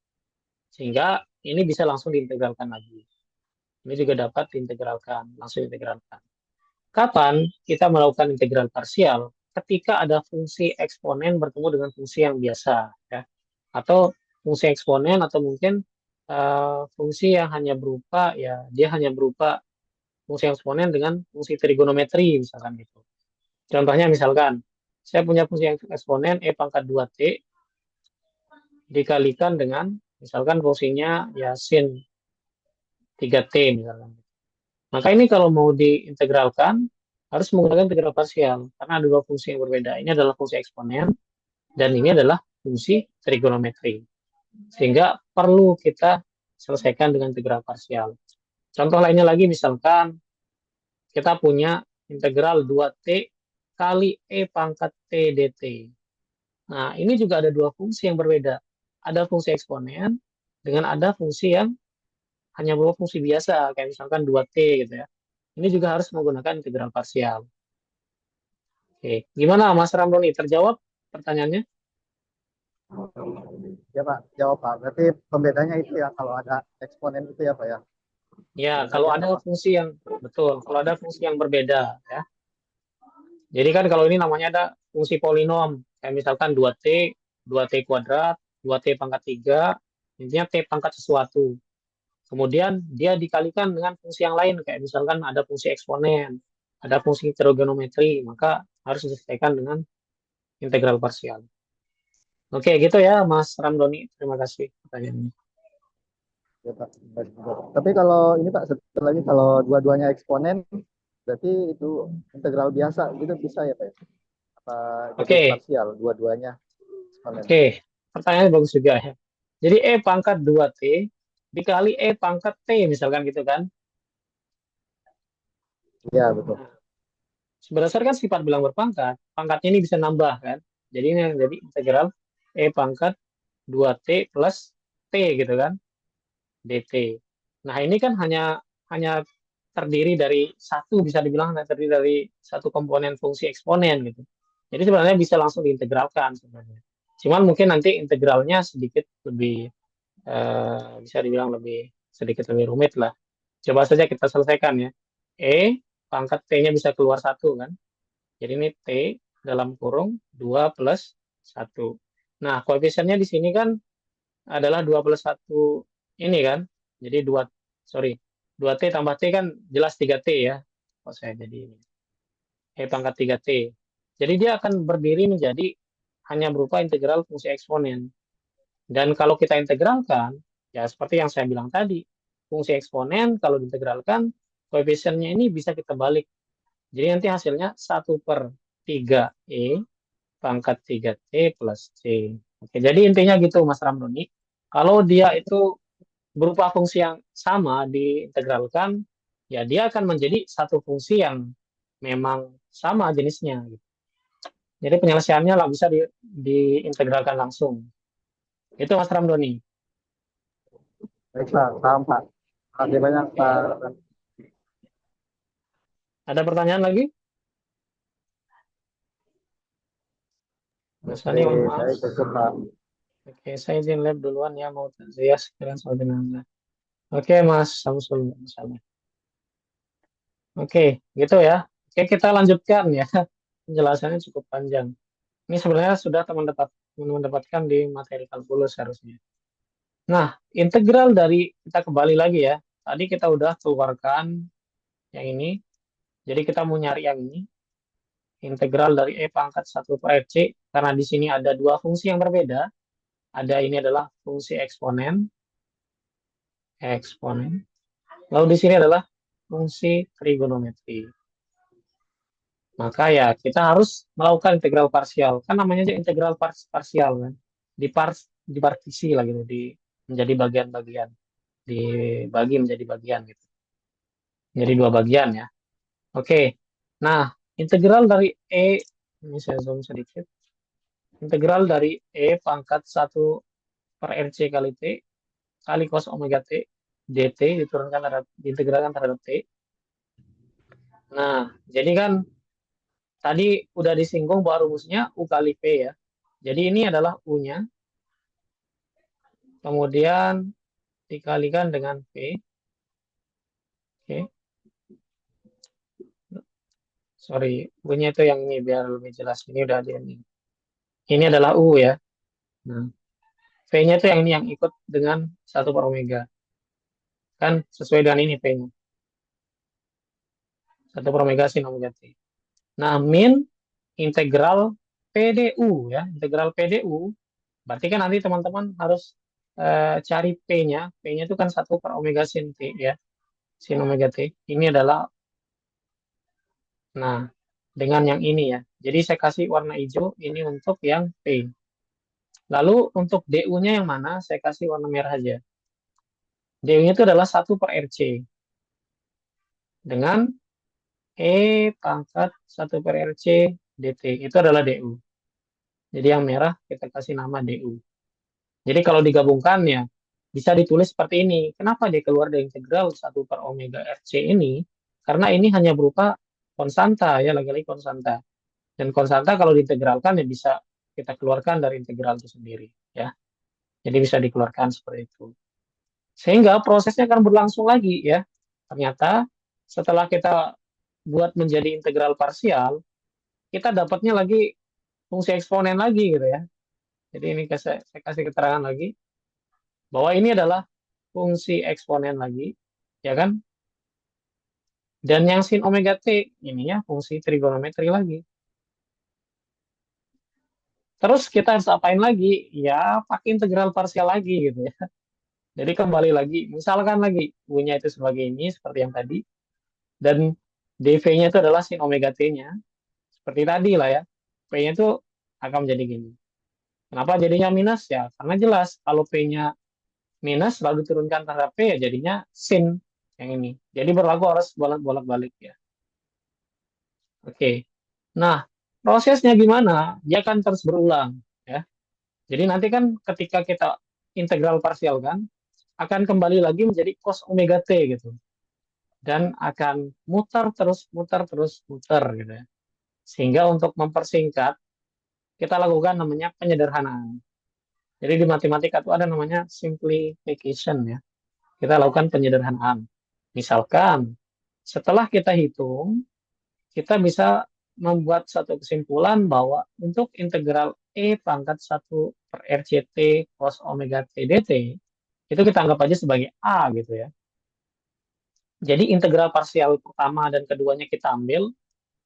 Sehingga ini bisa langsung diintegralkan lagi. Ini juga dapat diintegralkan, langsung diintegralkan. Kapan kita melakukan integral parsial? Ketika ada fungsi eksponen bertemu dengan fungsi yang biasa, ya. Atau fungsi eksponen atau mungkin fungsi yang hanya berupa ya dia hanya berupa fungsi eksponen dengan fungsi trigonometri misalkan gitu. Contohnya misalkan saya punya fungsi eksponen e pangkat 2t dikalikan dengan misalkan fungsinya ya sin 3t misalkan. Maka ini kalau mau diintegralkan harus menggunakan integral parsial karena ada dua fungsi yang berbeda. Ini adalah fungsi eksponen dan ini adalah fungsi trigonometri. Sehingga perlu kita selesaikan dengan integral parsial. Contoh lainnya lagi misalkan kita punya integral 2t kali e pangkat t dt. Nah, ini juga ada dua fungsi yang berbeda. Ada fungsi eksponen dengan ada fungsi yang hanya berupa fungsi biasa, kayak misalkan 2t gitu ya. Ini juga harus menggunakan integral parsial. Oke, gimana Mas Ramdhani? Terjawab pertanyaannya? ya Pak? Jawab Pak. Berarti pembedanya itu ya kalau ada eksponen itu ya Pak ya. Ya, kalau Bagian ada apa? fungsi yang betul, kalau ada fungsi yang berbeda ya. Jadi kan kalau ini namanya ada fungsi polinom, kayak misalkan 2t, 2t kuadrat, 2t pangkat 3, intinya t pangkat sesuatu. Kemudian dia dikalikan dengan fungsi yang lain, kayak misalkan ada fungsi eksponen, ada fungsi trigonometri, maka harus diselesaikan dengan integral parsial. Oke, gitu ya Mas Ramdhani. Terima kasih pertanyaannya. Ya Pak. Tapi kalau ini Pak, satu lagi kalau dua-duanya eksponen, berarti itu integral biasa gitu bisa ya Pak? Ya? Apa jadi Oke, parsial dua-duanya eksponen? oke. Pertanyaannya bagus juga ya. Jadi E pangkat 2T dikali E pangkat T misalkan gitu kan. Ya betul. Nah, berdasarkan sifat bilang berpangkat, pangkatnya ini bisa nambah kan. Jadi ini jadi integral E pangkat 2T plus T gitu kan, dt. Nah, ini kan hanya terdiri dari satu, bisa dibilang hanya terdiri dari satu komponen fungsi eksponen gitu. Jadi sebenarnya bisa langsung diintegralkan sebenarnya. Cuman mungkin nanti integralnya sedikit lebih bisa dibilang sedikit lebih rumit lah. Coba saja kita selesaikan ya. E pangkat T-nya bisa keluar satu kan. Jadi ini T dalam kurung 2 plus 1. Nah, koefisiennya di sini kan adalah 2 plus 1 ini kan. Jadi 2T tambah T kan jelas 3T ya. Kok saya jadi ini. E pangkat 3T. Jadi dia akan berdiri menjadi hanya berupa integral fungsi eksponen. Dan kalau kita integralkan, ya seperti yang saya bilang tadi, fungsi eksponen kalau diintegralkan, koefisiennya ini bisa kita balik. Jadi nanti hasilnya 1/3E pangkat 3T plus C. Oke, jadi intinya gitu Mas Ramdhani. Kalau dia itu berupa fungsi yang sama diintegralkan, ya dia akan menjadi satu fungsi yang memang sama jenisnya. Jadi penyelesaiannya lah bisa diintegralkan langsung. Itu Mas Ramdhani. Baik Pak, paham Pak. Terima kasih banyak Pak. Ada pertanyaan lagi? Mas Oke, Ani, mohon maaf. saya cukup Pak. Oke, saya izin lab duluan ya, mau takziah sekalian soal jenazah. Oke, Mas Samsul, misalnya. Oke, gitu ya. Oke, kita lanjutkan ya. Penjelasannya cukup panjang. Ini sebenarnya sudah teman dapatkan di materi kalkulus harusnya. Nah, integral dari, kita kembali lagi ya. Tadi kita udah keluarkan yang ini. Jadi kita mau nyari yang ini, integral dari E pangkat 1 per RC, karena di sini ada dua fungsi yang berbeda. Ada ini adalah fungsi eksponen, lalu di sini adalah fungsi trigonometri. Maka ya kita harus melakukan integral parsial. Kan namanya aja integral parsial kan. Dipartisi lah gitu, menjadi bagian-bagian. Dibagi menjadi bagian gitu. Jadi dua bagian ya. Oke. Nah, integral dari E, ini saya zoom sedikit. Integral dari E pangkat 1 per RC kali T kali cos omega T dt diintegralkan terhadap T. Nah, jadi kan tadi udah disinggung bahwa rumusnya U kali P ya. Jadi ini adalah U-nya. Kemudian dikalikan dengan P. Oke. Sorry, U-nya itu yang ini biar lebih jelas. Ini udah ada ini. Ini adalah U ya. Nah, P-nya itu yang ini yang ikut dengan 1 per omega. Kan sesuai dengan ini P-nya. 1 per omega sin omega T. Nah, min integral PDU ya. Integral PDU. Berarti kan nanti teman-teman harus cari P-nya. P-nya itu kan 1 per omega sin T ya. Sin omega T. Ini adalah, nah, dengan yang ini ya. Jadi saya kasih warna hijau ini untuk yang P. Lalu untuk DU-nya yang mana? Saya kasih warna merah aja. DU-nya itu adalah 1 per RC. Dengan E pangkat 1 per RC DT. Itu adalah DU. Jadi yang merah kita kasih nama DU. Jadi kalau digabungkan ya bisa ditulis seperti ini. Kenapa dia keluar dari integral 1 per omega RC ini? Karena ini hanya berupa konstanta ya, lagi-lagi konstanta. Dan konstanta kalau diintegralkan ya bisa kita keluarkan dari integral itu sendiri ya. Jadi bisa dikeluarkan seperti itu. Sehingga prosesnya akan berlangsung lagi ya. Ternyata setelah kita buat menjadi integral parsial, kita dapatnya lagi fungsi eksponen lagi gitu ya. Jadi ini saya kasih keterangan lagi bahwa ini adalah fungsi eksponen lagi, ya kan? Dan yang sin omega T ini ya fungsi trigonometri lagi. Terus kita harus apain lagi? Ya pakai integral parsial lagi gitu ya. Jadi kembali lagi, misalkan lagi U-nya itu sebagai ini seperti yang tadi, dan dv-nya itu adalah sin omega T-nya, seperti tadi lah ya. P-nya itu akan menjadi gini. Kenapa jadinya minus? Ya karena jelas kalau P-nya minus lalu diturunkan terhadap P ya jadinya sin yang ini. Jadi berlaku harus bolak-balik ya. Oke. Nah, prosesnya gimana? Dia akan terus berulang ya. Jadi nanti kan ketika kita integral parsial kan akan kembali lagi menjadi cos omega T gitu. Dan akan muter terus muter gitu ya. Sehingga untuk mempersingkat kita lakukan namanya penyederhanaan. Jadi di matematika itu ada namanya simplification ya. Kita lakukan penyederhanaan. Misalkan setelah kita hitung, kita bisa membuat satu kesimpulan bahwa untuk integral E pangkat 1 per RCT cos omega T dt, itu kita anggap aja sebagai A gitu ya. Jadi integral parsial pertama dan keduanya kita ambil,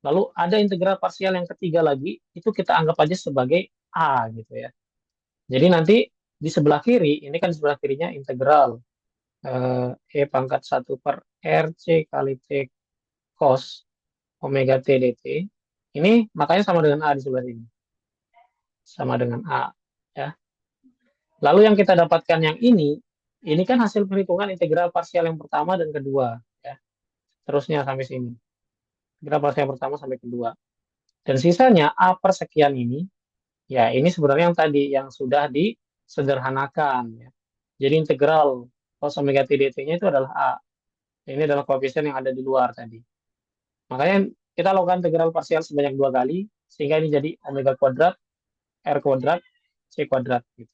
lalu ada integral parsial yang ketiga lagi, itu kita anggap aja sebagai A gitu ya. Jadi nanti di sebelah kiri, ini kan sebelah kirinya integral E pangkat 1 per RC kali T cos omega T dt. Ini makanya sama dengan A di sebelah sini. Sama dengan A. Ya. Lalu yang kita dapatkan yang ini kan hasil perhitungan integral parsial yang pertama dan kedua. Ya. Terusnya sampai sini. Integral parsial yang pertama sampai kedua. Dan sisanya A per sekian ini, ya ini sebenarnya yang tadi, yang sudah disederhanakan. Ya. Jadi integral cos omega T dt-nya itu adalah A. Ini adalah koefisien yang ada di luar tadi. Makanya kita lakukan integral parsial sebanyak 2 kali, sehingga ini jadi omega kuadrat, R kuadrat, C kuadrat. Gitu.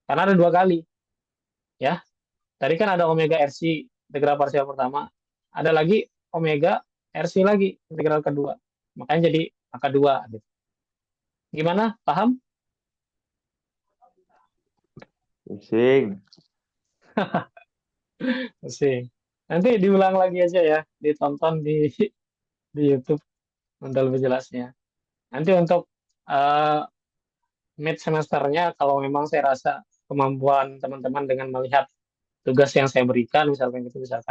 Karena ada 2 kali. Ya, tadi kan ada omega RC, integral parsial pertama. Ada lagi omega RC lagi, integral kedua. Makanya jadi angka 2. Gitu. Gimana? Paham? Pusing. Pusing. Nanti diulang lagi aja ya, ditonton di YouTube untuk lebih jelasnya. Nanti untuk eh, mid semesternya, kalau memang saya rasa kemampuan teman-teman dengan melihat tugas yang saya berikan, misalkan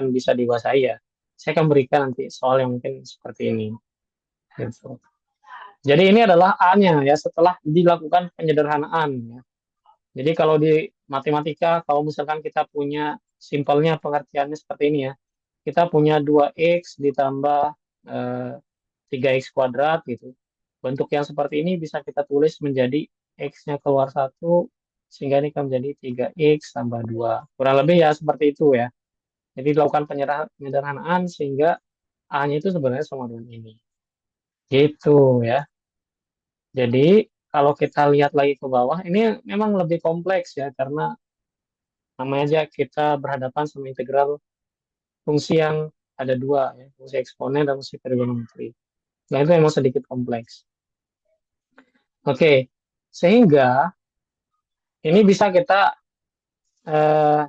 bisa dikuasai ya, saya akan berikan nanti soal yang mungkin seperti ini. Gitu. Jadi ini adalah A-nya ya setelah dilakukan penyederhanaan ya. Jadi kalau di matematika, kalau misalkan kita punya simpelnya pengertiannya seperti ini ya, kita punya 2x ditambah 3x kuadrat gitu. Bentuk yang seperti ini bisa kita tulis menjadi x-nya keluar 1, sehingga ini akan menjadi 3x tambah 2. Kurang lebih ya seperti itu ya. Jadi dilakukan penyederhanaan sehingga A-nya itu sebenarnya sama dengan ini. Gitu ya. Jadi kalau kita lihat lagi ke bawah, ini memang lebih kompleks ya, karena namanya aja kita berhadapan sama integral fungsi yang ada dua, ya, fungsi eksponen dan fungsi trigonometri. Nah itu memang sedikit kompleks. Oke, sehingga ini bisa kita eh,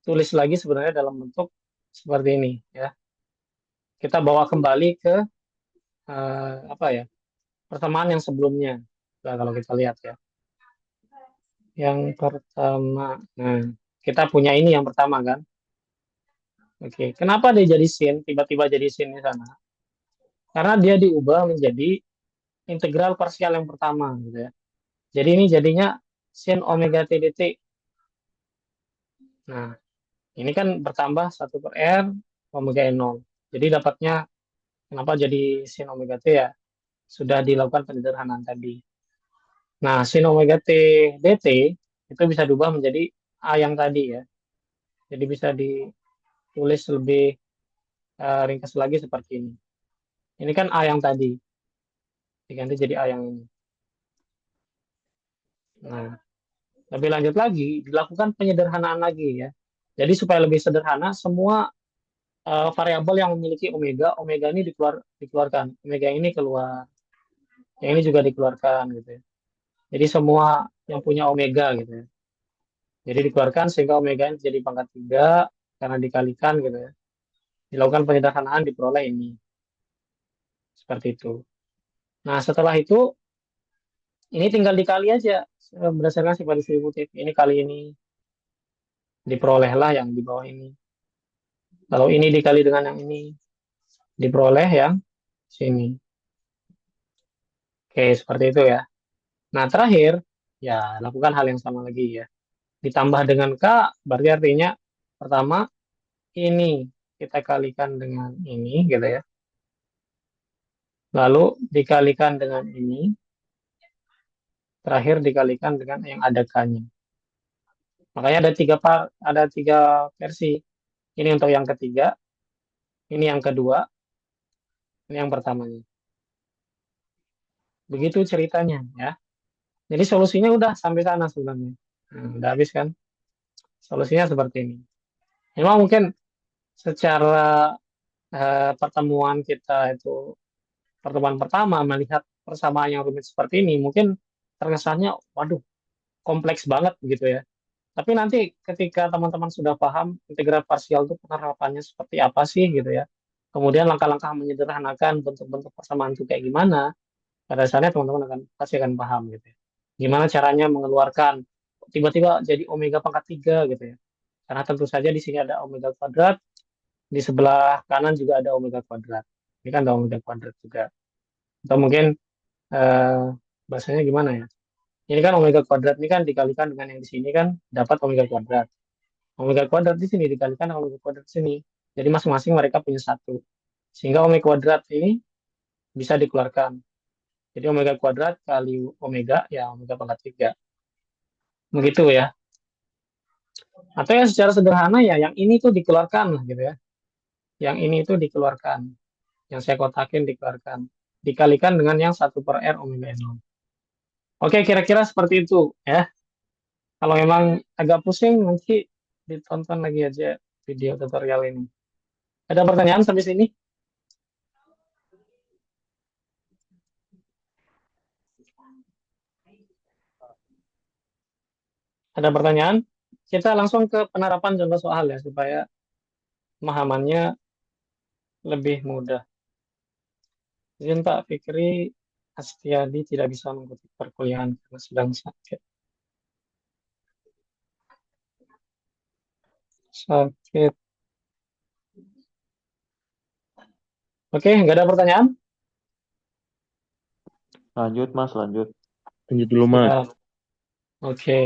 tulis lagi sebenarnya dalam bentuk seperti ini ya. Kita bawa kembali ke apa ya, persamaan yang sebelumnya. Nah, kalau kita lihat ya, yang pertama, nah kita punya ini yang pertama kan. Oke, kenapa dia jadi sin? Tiba-tiba jadi sin di sana? Karena dia diubah menjadi integral parsial yang pertama, gitu ya. Jadi ini jadinya sin omega t dt. Nah, ini kan bertambah 1/r omega n0. Jadi dapatnya, kenapa jadi sin omega t ya? Sudah dilakukan penyederhanaan tadi. Nah, sin omega t dt itu bisa diubah menjadi A yang tadi ya. Jadi bisa ditulis lebih ringkas lagi seperti ini. Ini kan A yang tadi, diganti jadi A yang ini. Nah, lebih lanjut lagi, dilakukan penyederhanaan lagi ya. Jadi supaya lebih sederhana, semua variabel yang memiliki omega, omega ini dikeluarkan, omega ini keluar, yang ini juga dikeluarkan gitu ya. Jadi semua yang punya omega gitu ya. Jadi dikeluarkan sehingga omega ini jadi pangkat 3 karena dikalikan gitu ya. Dilakukan penyederhanaan diperoleh ini. Seperti itu. Nah, setelah itu ini tinggal dikali aja berdasarkan sifat distributif. Ini kali ini diperolehlah yang di bawah ini. Kalau ini dikali dengan yang ini diperoleh yang sini. Oke, seperti itu ya. Nah, terakhir ya lakukan hal yang sama lagi ya. Ditambah dengan K berarti artinya pertama ini kita kalikan dengan ini gitu ya. Lalu dikalikan dengan ini. Terakhir dikalikan dengan yang ada K-nya. Makanya ada tiga versi. Ini untuk yang ketiga, ini yang kedua, ini yang pertamanya. Begitu ceritanya ya. Jadi solusinya udah sampai sana sebenarnya. Nah, udah habis kan? Solusinya seperti ini. Memang mungkin secara pertemuan kita itu, pertemuan pertama melihat persamaan yang rumit seperti ini, mungkin terkesannya, waduh, kompleks banget gitu ya. Tapi nanti ketika teman-teman sudah paham integral parsial itu penerapannya seperti apa sih gitu ya. Kemudian langkah-langkah menyederhanakan bentuk-bentuk persamaan itu kayak gimana, pada dasarnya teman-teman pasti akan paham gitu ya. Gimana caranya mengeluarkan tiba-tiba jadi omega pangkat 3 gitu ya. Karena tentu saja di sini ada omega kuadrat, di sebelah kanan juga ada omega kuadrat. Ini kan ada omega kuadrat juga. Atau mungkin eh, bahasanya gimana ya? Ini kan omega kuadrat ini kan dikalikan dengan yang di sini kan dapat omega kuadrat. Omega kuadrat di sini dikalikan dengan omega kuadrat di sini. Jadi masing-masing mereka punya satu. Sehingga omega kuadrat ini bisa dikeluarkan. Jadi omega kuadrat kali omega ya omega pangkat 3. Begitu ya. Atau ya secara sederhana ya yang ini tuh dikeluarkan gitu ya. Yang ini tuh dikeluarkan. Yang saya kotakin dikeluarkan. Dikalikan dengan yang 1/r omega n0. Oke, kira-kira seperti itu ya. Kalau memang agak pusing nanti ditonton lagi aja video tutorial ini. Ada pertanyaan sampai sini? Ada pertanyaan? Kita langsung ke penerapan contoh soal ya supaya pemahamannya lebih mudah. Izin Pak Fikri Astiadi tidak bisa mengikuti perkuliahan karena sedang sakit. Sakit. Oke, nggak ada pertanyaan? Lanjut, Mas, lanjut. Lanjut dulu, Mas. Siap. Oke.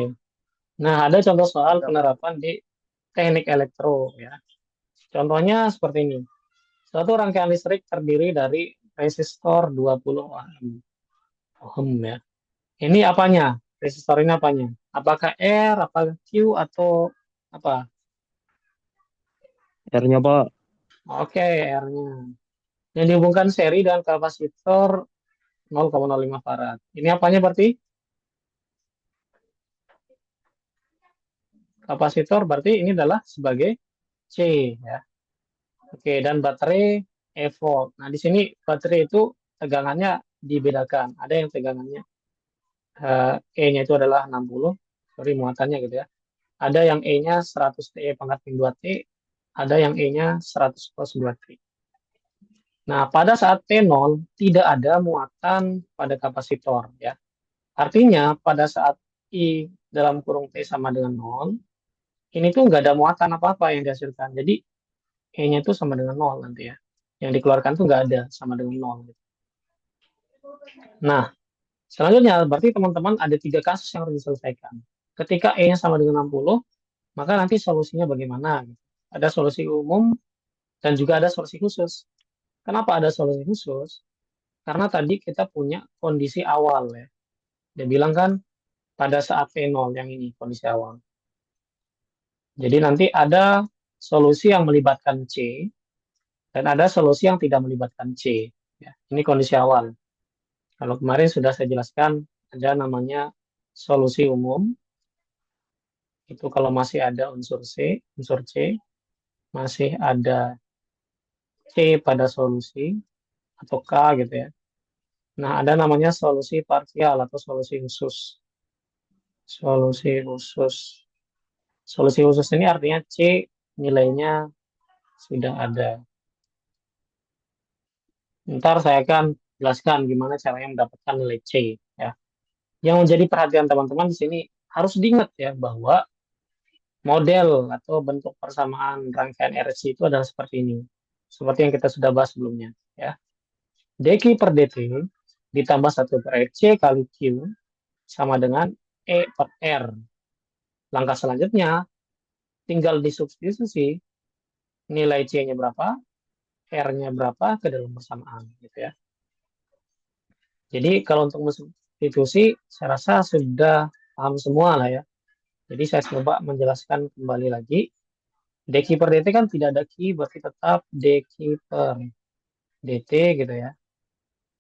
Nah, ada contoh soal penerapan di teknik elektro ya. Contohnya seperti ini. Suatu rangkaian listrik terdiri dari resistor 20 ohm. Ohm ya. Ini apanya? Resistor ini apanya? Apakah R, apakah Q, atau apa? R-nya, Pak. Oke, R-nya. Yang dihubungkan seri dengan kapasitor 0,05 farad. Ini apanya berarti? Kapasitor berarti ini adalah sebagai C ya. Oke, dan baterai E volt. Nah, di sini baterai itu tegangannya dibedakan. Ada yang tegangannya E-nya itu adalah 60, sorry muatannya gitu ya. Ada yang E-nya 100 TE pangkat min 2T, ada yang E-nya 100 cos 2T. Nah, pada saat T0 tidak ada muatan pada kapasitor ya. Artinya pada saat I dalam kurung T sama dengan 0, ini tuh nggak ada muatan apa-apa yang dihasilkan. Jadi E-nya itu sama dengan 0 nanti ya. Yang dikeluarkan tuh nggak ada, sama dengan 0. Nah, selanjutnya berarti teman-teman ada 3 kasus yang harus diselesaikan. Ketika E-nya sama dengan 60, maka nanti solusinya bagaimana? Ada solusi umum dan juga ada solusi khusus. Kenapa ada solusi khusus? Karena tadi kita punya kondisi awal ya. Dia bilang kan pada saat T0 yang ini kondisi awal. Jadi nanti ada solusi yang melibatkan C dan ada solusi yang tidak melibatkan C. Ya, ini kondisi awal. Kalau kemarin sudah saya jelaskan ada namanya solusi umum. Itu kalau masih ada unsur C, masih ada C pada solusi atau K gitu ya. Nah, ada namanya solusi parsial atau solusi khusus. Solusi khusus. Solusi khusus ini artinya C nilainya sudah ada. Ntar saya akan jelaskan gimana caranya mendapatkan nilai C ya. Yang menjadi perhatian teman-teman di sini harus diingat ya bahwa model atau bentuk persamaan rangkaian RC itu adalah seperti ini. Seperti yang kita sudah bahas sebelumnya ya. dq per dt ditambah 1 per C kali Q sama dengan E per R. Langkah selanjutnya tinggal disubstitusi nilai C-nya berapa, R-nya berapa ke dalam persamaan gitu ya. Jadi kalau untuk substitusi saya rasa sudah paham semua lah ya. Jadi saya coba menjelaskan kembali lagi. dq per dt kan tidak ada Q, berarti tetap dq per dt gitu ya.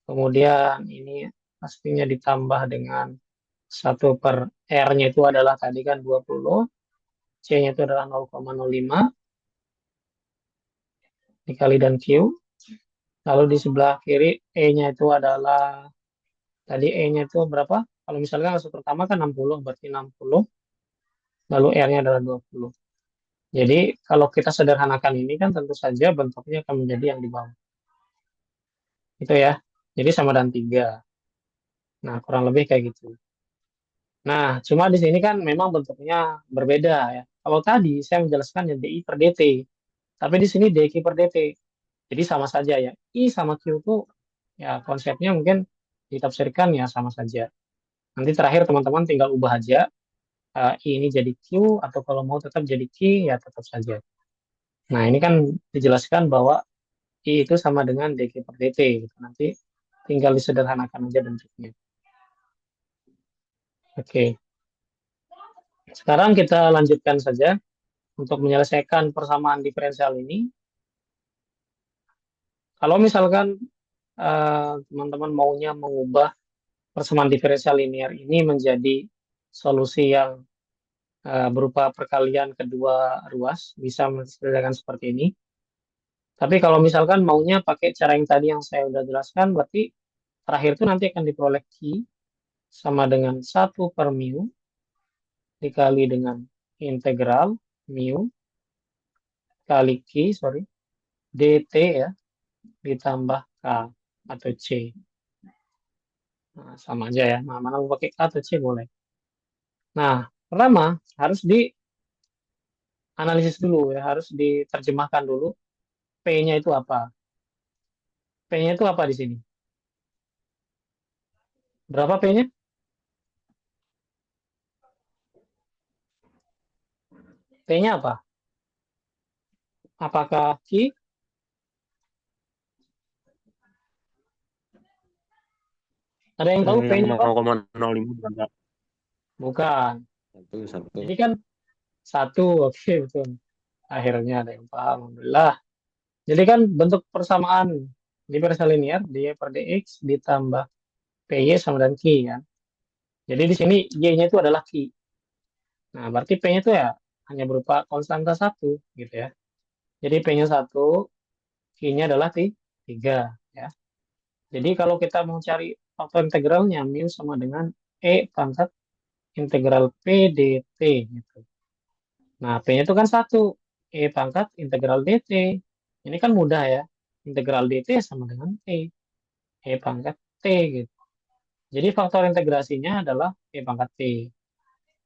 Kemudian ini pastinya ditambah dengan 1 per R-nya itu adalah tadi kan 20, C-nya itu adalah 0,05 dikali dan Q. Lalu di sebelah kiri E-nya itu adalah, tadi E-nya itu berapa? Kalau misalkan kasus pertama kan 60, berarti 60. Lalu R-nya adalah 20. Jadi kalau kita sederhanakan ini kan tentu saja bentuknya akan menjadi yang di bawah. Itu ya. Jadi sama dengan 3. Nah, kurang lebih kayak gitu. Nah, cuma di sini kan memang bentuknya berbeda ya. Kalau tadi saya menjelaskan ya DI per DT. Tapi di sini DQ per DT. Jadi sama saja ya. I sama Q itu ya konsepnya mungkin ditafsirkan ya sama saja. Nanti terakhir teman-teman tinggal ubah aja. I ini jadi Q atau kalau mau tetap jadi Q ya tetap saja. Nah, ini kan dijelaskan bahwa I itu sama dengan DQ per DT. Gitu. Nanti tinggal disederhanakan aja bentuknya. Oke. Sekarang kita lanjutkan saja untuk menyelesaikan persamaan diferensial ini. Kalau misalkan teman-teman maunya mengubah persamaan diferensial linear ini menjadi solusi yang berupa perkalian kedua ruas, bisa menceritakan seperti ini. Tapi kalau misalkan maunya pakai cara yang tadi yang saya sudah jelaskan, berarti terakhir itu nanti akan diperoleh Q sama dengan 1 per mu dikali dengan integral mu kali Q, dt ya, ditambah K. atau C. Nah, sama aja ya. Nah, mana mau pakai K atau C boleh. Nah, pertama harus dianalisis dulu ya, harus diterjemahkan dulu P-nya itu apa. P-nya itu apa di sini? Berapa P-nya? P-nya apa? Apakah Q? Ada yang tahu Yang P-nya apa? 0,05 bukan, Pak? Bukan. Satu. Jadi kan satu, oke betul. Akhirnya ada yang paham. Alhamdulillah. Jadi kan bentuk persamaan diferensial linear dy per dx ditambah py sama dengan q kan. Jadi di sini y-nya itu adalah q. Nah, berarti p-nya itu ya hanya berupa konstanta satu gitu ya. Jadi p-nya satu, q-nya adalah 3 ya. Jadi kalau kita mau cari faktor integralnya, mu sama dengan e pangkat integral p dt gitu. Nah, p-nya itu kan satu, e pangkat integral dt. Ini kan mudah ya. Integral dt sama dengan t, e pangkat t gitu. Jadi faktor integrasinya adalah e pangkat t.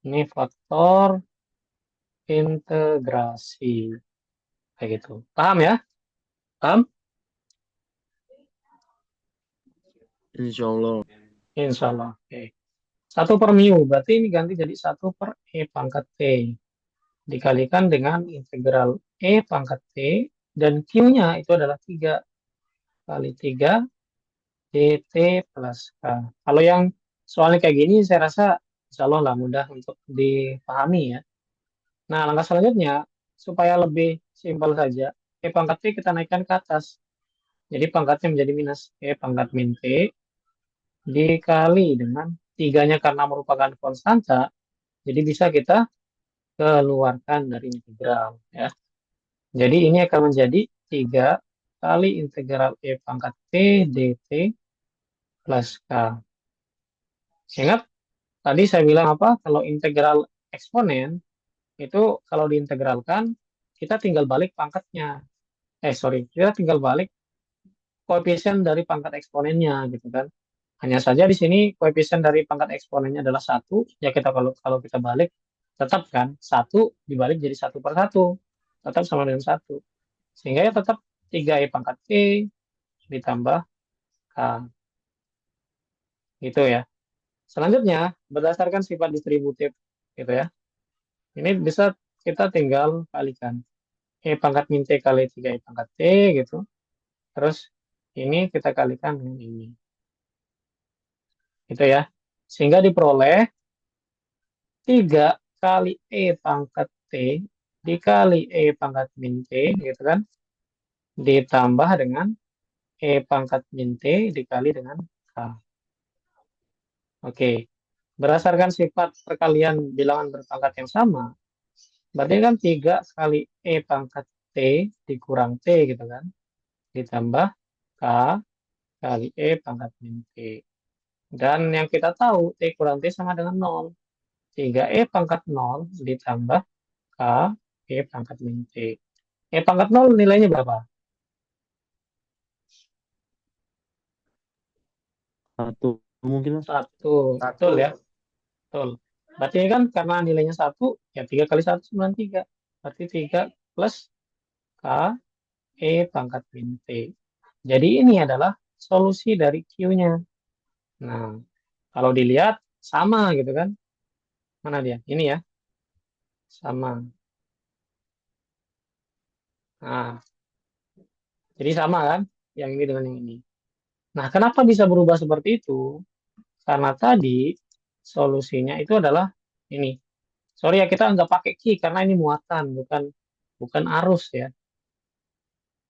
Ini faktor integrasi. Kayak gitu. Paham ya? Paham? Insya Allah. Insya Allah. Oke. 1 per mu. Berarti ini ganti jadi 1 per e pangkat t. Dikalikan dengan integral e pangkat t. Dan q-nya itu adalah 3 kali 3 dt plus k. Kalau yang soalnya kayak gini, saya rasa insya Allah lah mudah untuk dipahami ya. Nah, langkah selanjutnya, supaya lebih simpel saja, e pangkat t kita naikkan ke atas. Jadi pangkatnya menjadi minus e pangkat min t dikali dengan 3-nya karena merupakan konstanta, jadi bisa kita keluarkan dari integral. Ya. Jadi ini akan menjadi 3 kali integral e pangkat t dt plus k. Ingat, tadi saya bilang apa? Kalau integral eksponen, itu kalau diintegralkan, kita tinggal balik pangkatnya. Sorry, kita tinggal balik koefisien dari pangkat eksponennya gitu kan. Hanya saja di sini koefisien dari pangkat eksponennya adalah satu, ya kita kalau kita balik tetap kan satu dibalik jadi 1/1, tetap sama dengan satu. Sehingga ya tetap 3e pangkat t ditambah k gitu ya. Selanjutnya berdasarkan sifat distributif gitu ya. Ini bisa kita tinggal kalikan e pangkat min t kali 3e pangkat t gitu. Terus ini kita kalikan dengan ini. Gitu ya. Sehingga diperoleh 3 kali E pangkat T dikali E pangkat min T gitu kan. Ditambah dengan E pangkat min T dikali dengan K. Oke. Berdasarkan sifat perkalian bilangan berpangkat yang sama, berarti kan 3 kali E pangkat T dikurang T gitu kan. Ditambah K kali E pangkat min T. Dan yang kita tahu T kurang T sama dengan 0. 3E pangkat 0 ditambah K E pangkat min T. E pangkat 0 nilainya berapa? Satu mungkin, Mas. 1. Betul ya? Betul. Berarti ini kan karena nilainya 1, ya 3 kali 1 3. Berarti 3 plus K E pangkat min T. Jadi ini adalah solusi dari Q-nya. Nah, kalau dilihat sama gitu kan. Mana dia? Ini ya. Sama. Nah, jadi sama kan? Yang ini dengan yang ini. Nah, kenapa bisa berubah seperti itu? Karena tadi solusinya itu adalah ini. Sorry ya, kita nggak pakai Q karena ini muatan, bukan arus ya.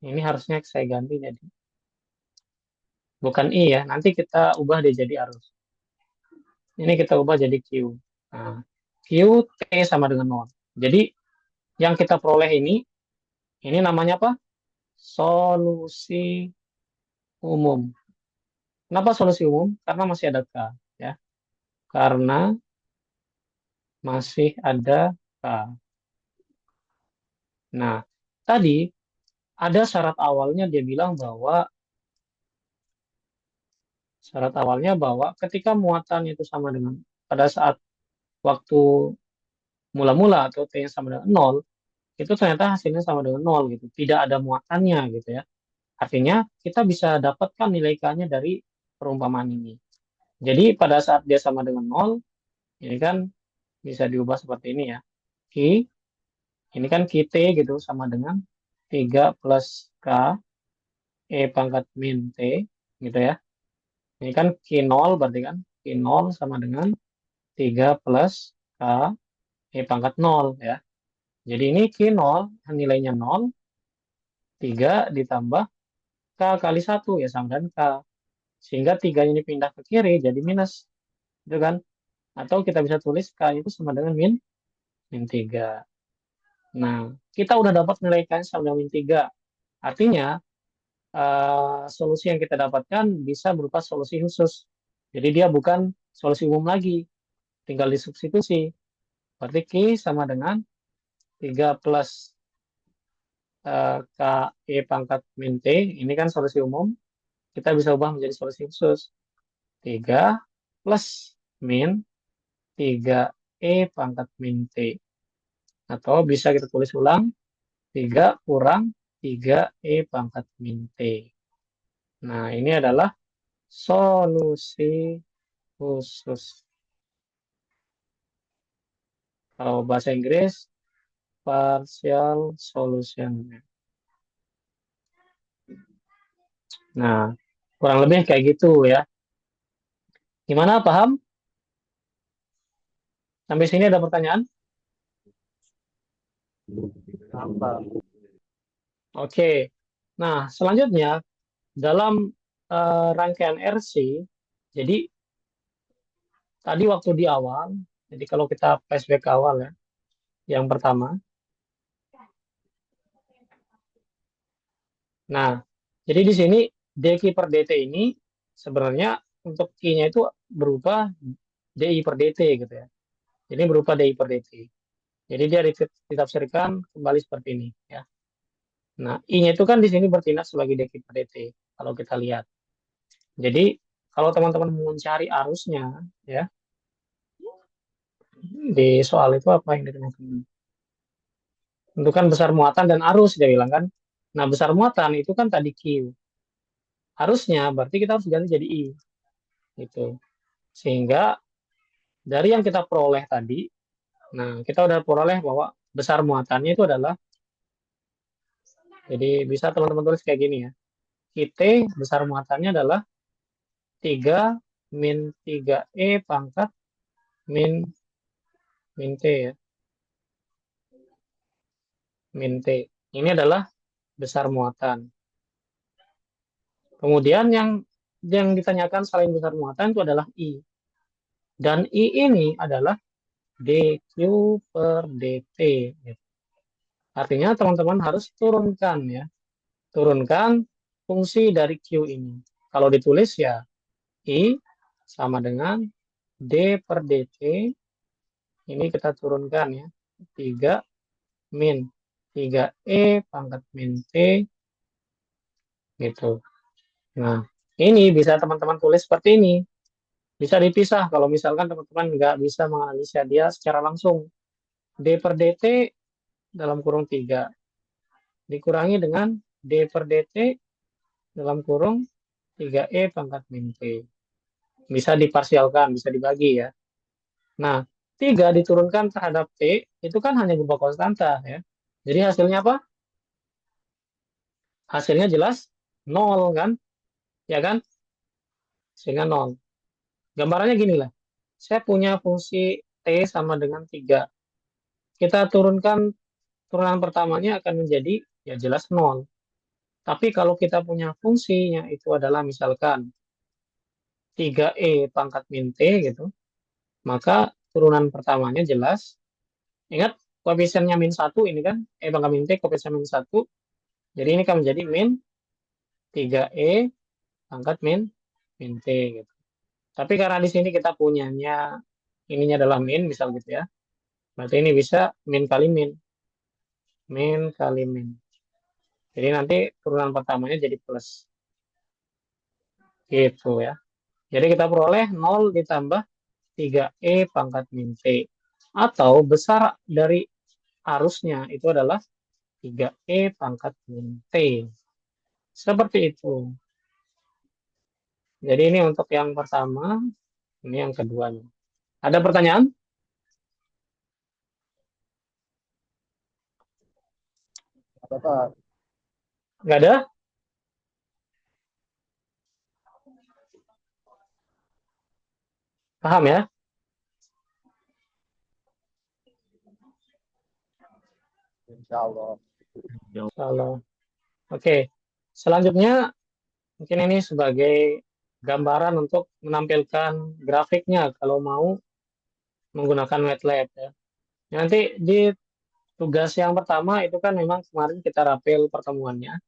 Ini harusnya saya ganti jadi bukan I ya. Nanti kita ubah dia jadi arus. Ini kita ubah jadi Q. Nah, Q T sama dengan 0. Jadi yang kita peroleh ini namanya apa? Solusi umum. Kenapa solusi umum? Karena masih ada K ya. Karena masih ada K. Nah, tadi ada syarat awalnya dia bilang bahwa Syarat awalnya bahwa ketika muatan itu sama dengan pada saat waktu mula-mula atau T-nya sama dengan 0, itu ternyata hasilnya sama dengan 0 gitu. Tidak ada muatannya gitu ya. Artinya kita bisa dapatkan nilai K-nya dari perumpamaan ini. Jadi pada saat dia sama dengan 0, ini kan bisa diubah seperti ini ya. Q, ini kan QT gitu sama dengan 3 plus K E pangkat min T gitu ya. Ini kan Q0 berarti kan Q0 sama dengan 3 plus K E pangkat 0 ya. Jadi ini Q0 nilainya 0, 3 ditambah K kali 1 ya sama dengan K. Sehingga 3 ini pindah ke kiri jadi minus. Gitu kan? Atau kita bisa tulis K itu sama dengan min 3. Nah, kita udah dapat nilai K sama dengan min 3. Artinya, solusi yang kita dapatkan bisa berupa solusi khusus. Jadi dia bukan solusi umum lagi. Tinggal disubstitusi. Berarti Q sama dengan 3 plus K E pangkat min T. Ini kan solusi umum. Kita bisa ubah menjadi solusi khusus. 3 plus min 3E pangkat min T. Atau bisa kita tulis ulang, 3 kurang 3E pangkat min T. Nah, ini adalah solusi khusus. Kalau bahasa Inggris, partial solution. Nah, kurang lebih kayak gitu ya. Gimana, paham? Sampai sini ada pertanyaan? Apa? Oke. Nah, selanjutnya dalam rangkaian RC, jadi tadi waktu di awal, jadi kalau kita flashback ke awal ya, yang pertama. Nah, jadi di sini dq per dt ini sebenarnya untuk Q-nya itu berupa di per dt gitu ya. Jadi berupa di per dt. Jadi dia ditafsirkan kembali seperti ini ya. Nah, I-nya itu kan di sini bertindak sebagai dq per dt kalau kita lihat. Jadi kalau teman-teman mau mencari arusnya ya, di soal itu apa yang ditemukan? Tentukan besar muatan dan arus dia bilang kan. Nah, besar muatan itu kan tadi Q. Arusnya berarti kita harus ganti jadi I. Gitu. Sehingga dari yang kita peroleh tadi, nah kita udah peroleh bahwa besar muatannya itu adalah, jadi bisa teman-teman tulis kayak gini ya. IT besar muatannya adalah 3 min 3E pangkat min T ya. Min T. Ini adalah besar muatan. Kemudian yang ditanyakan selain besar muatan itu adalah I. Dan I ini adalah dq per dt. Artinya teman-teman harus turunkan ya. Turunkan fungsi dari Q ini. Kalau ditulis ya I sama dengan D per dt. Ini kita turunkan ya. 3 min 3E pangkat min T. Gitu. Nah, ini bisa teman-teman tulis seperti ini. Bisa dipisah kalau misalkan teman-teman nggak bisa menganalisa dia secara langsung. D per dt dalam kurung 3 dikurangi dengan D per dt dalam kurung 3E pangkat min T. Bisa diparsialkan, bisa dibagi ya. Nah, 3 diturunkan terhadap T, itu kan hanya berupa konstanta ya. Jadi hasilnya apa? Hasilnya jelas 0 kan? Ya kan? Hasilnya 0. Gambarannya gini lah. Saya punya fungsi T sama dengan 3. Kita turunkan, turunan pertamanya akan menjadi ya jelas 0. Tapi kalau kita punya fungsinya itu adalah misalkan 3E pangkat min T gitu, maka turunan pertamanya jelas. Ingat koefisiennya min 1 ini kan, E pangkat min T koefisien min 1. Jadi ini akan menjadi min 3E pangkat min T gitu. Tapi karena di sini kita punyanya ininya adalah min misal gitu ya. Berarti ini bisa min kali min. Min kali min. Jadi nanti turunan pertamanya jadi plus. Gitu ya. Jadi kita peroleh 0 ditambah 3E pangkat min T. Atau besar dari arusnya itu adalah 3E pangkat min T. Seperti itu. Jadi ini untuk yang pertama, ini yang keduanya. Ada pertanyaan? Apa Pak? Nggak ada? Paham ya? Insya Allah. Kalau oke. Selanjutnya mungkin ini sebagai gambaran untuk menampilkan grafiknya kalau mau menggunakan MATLAB ya. Nanti di tugas yang pertama itu kan memang kemarin kita rapel pertemuannya.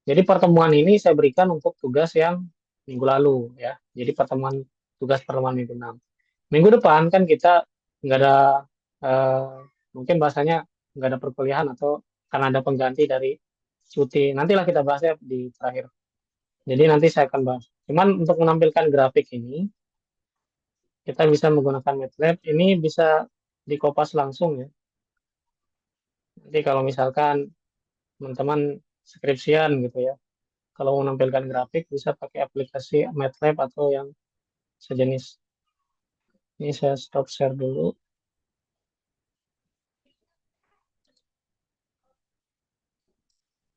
Jadi pertemuan ini saya berikan untuk tugas yang minggu lalu ya. Jadi tugas pertemuan minggu 6. Minggu depan kan kita nggak ada eh, mungkin bahasanya nggak ada perkuliahan atau karena ada pengganti dari cuti. Nantilah kita bahasnya di terakhir. Jadi nanti saya akan bahas. Cuman untuk menampilkan grafik ini kita bisa menggunakan MATLAB. Ini bisa dikopas langsung ya. Nanti kalau misalkan teman-teman skripsian gitu ya, kalau mau menampilkan grafik bisa pakai aplikasi MATLAB atau yang sejenis. Ini saya stop share dulu.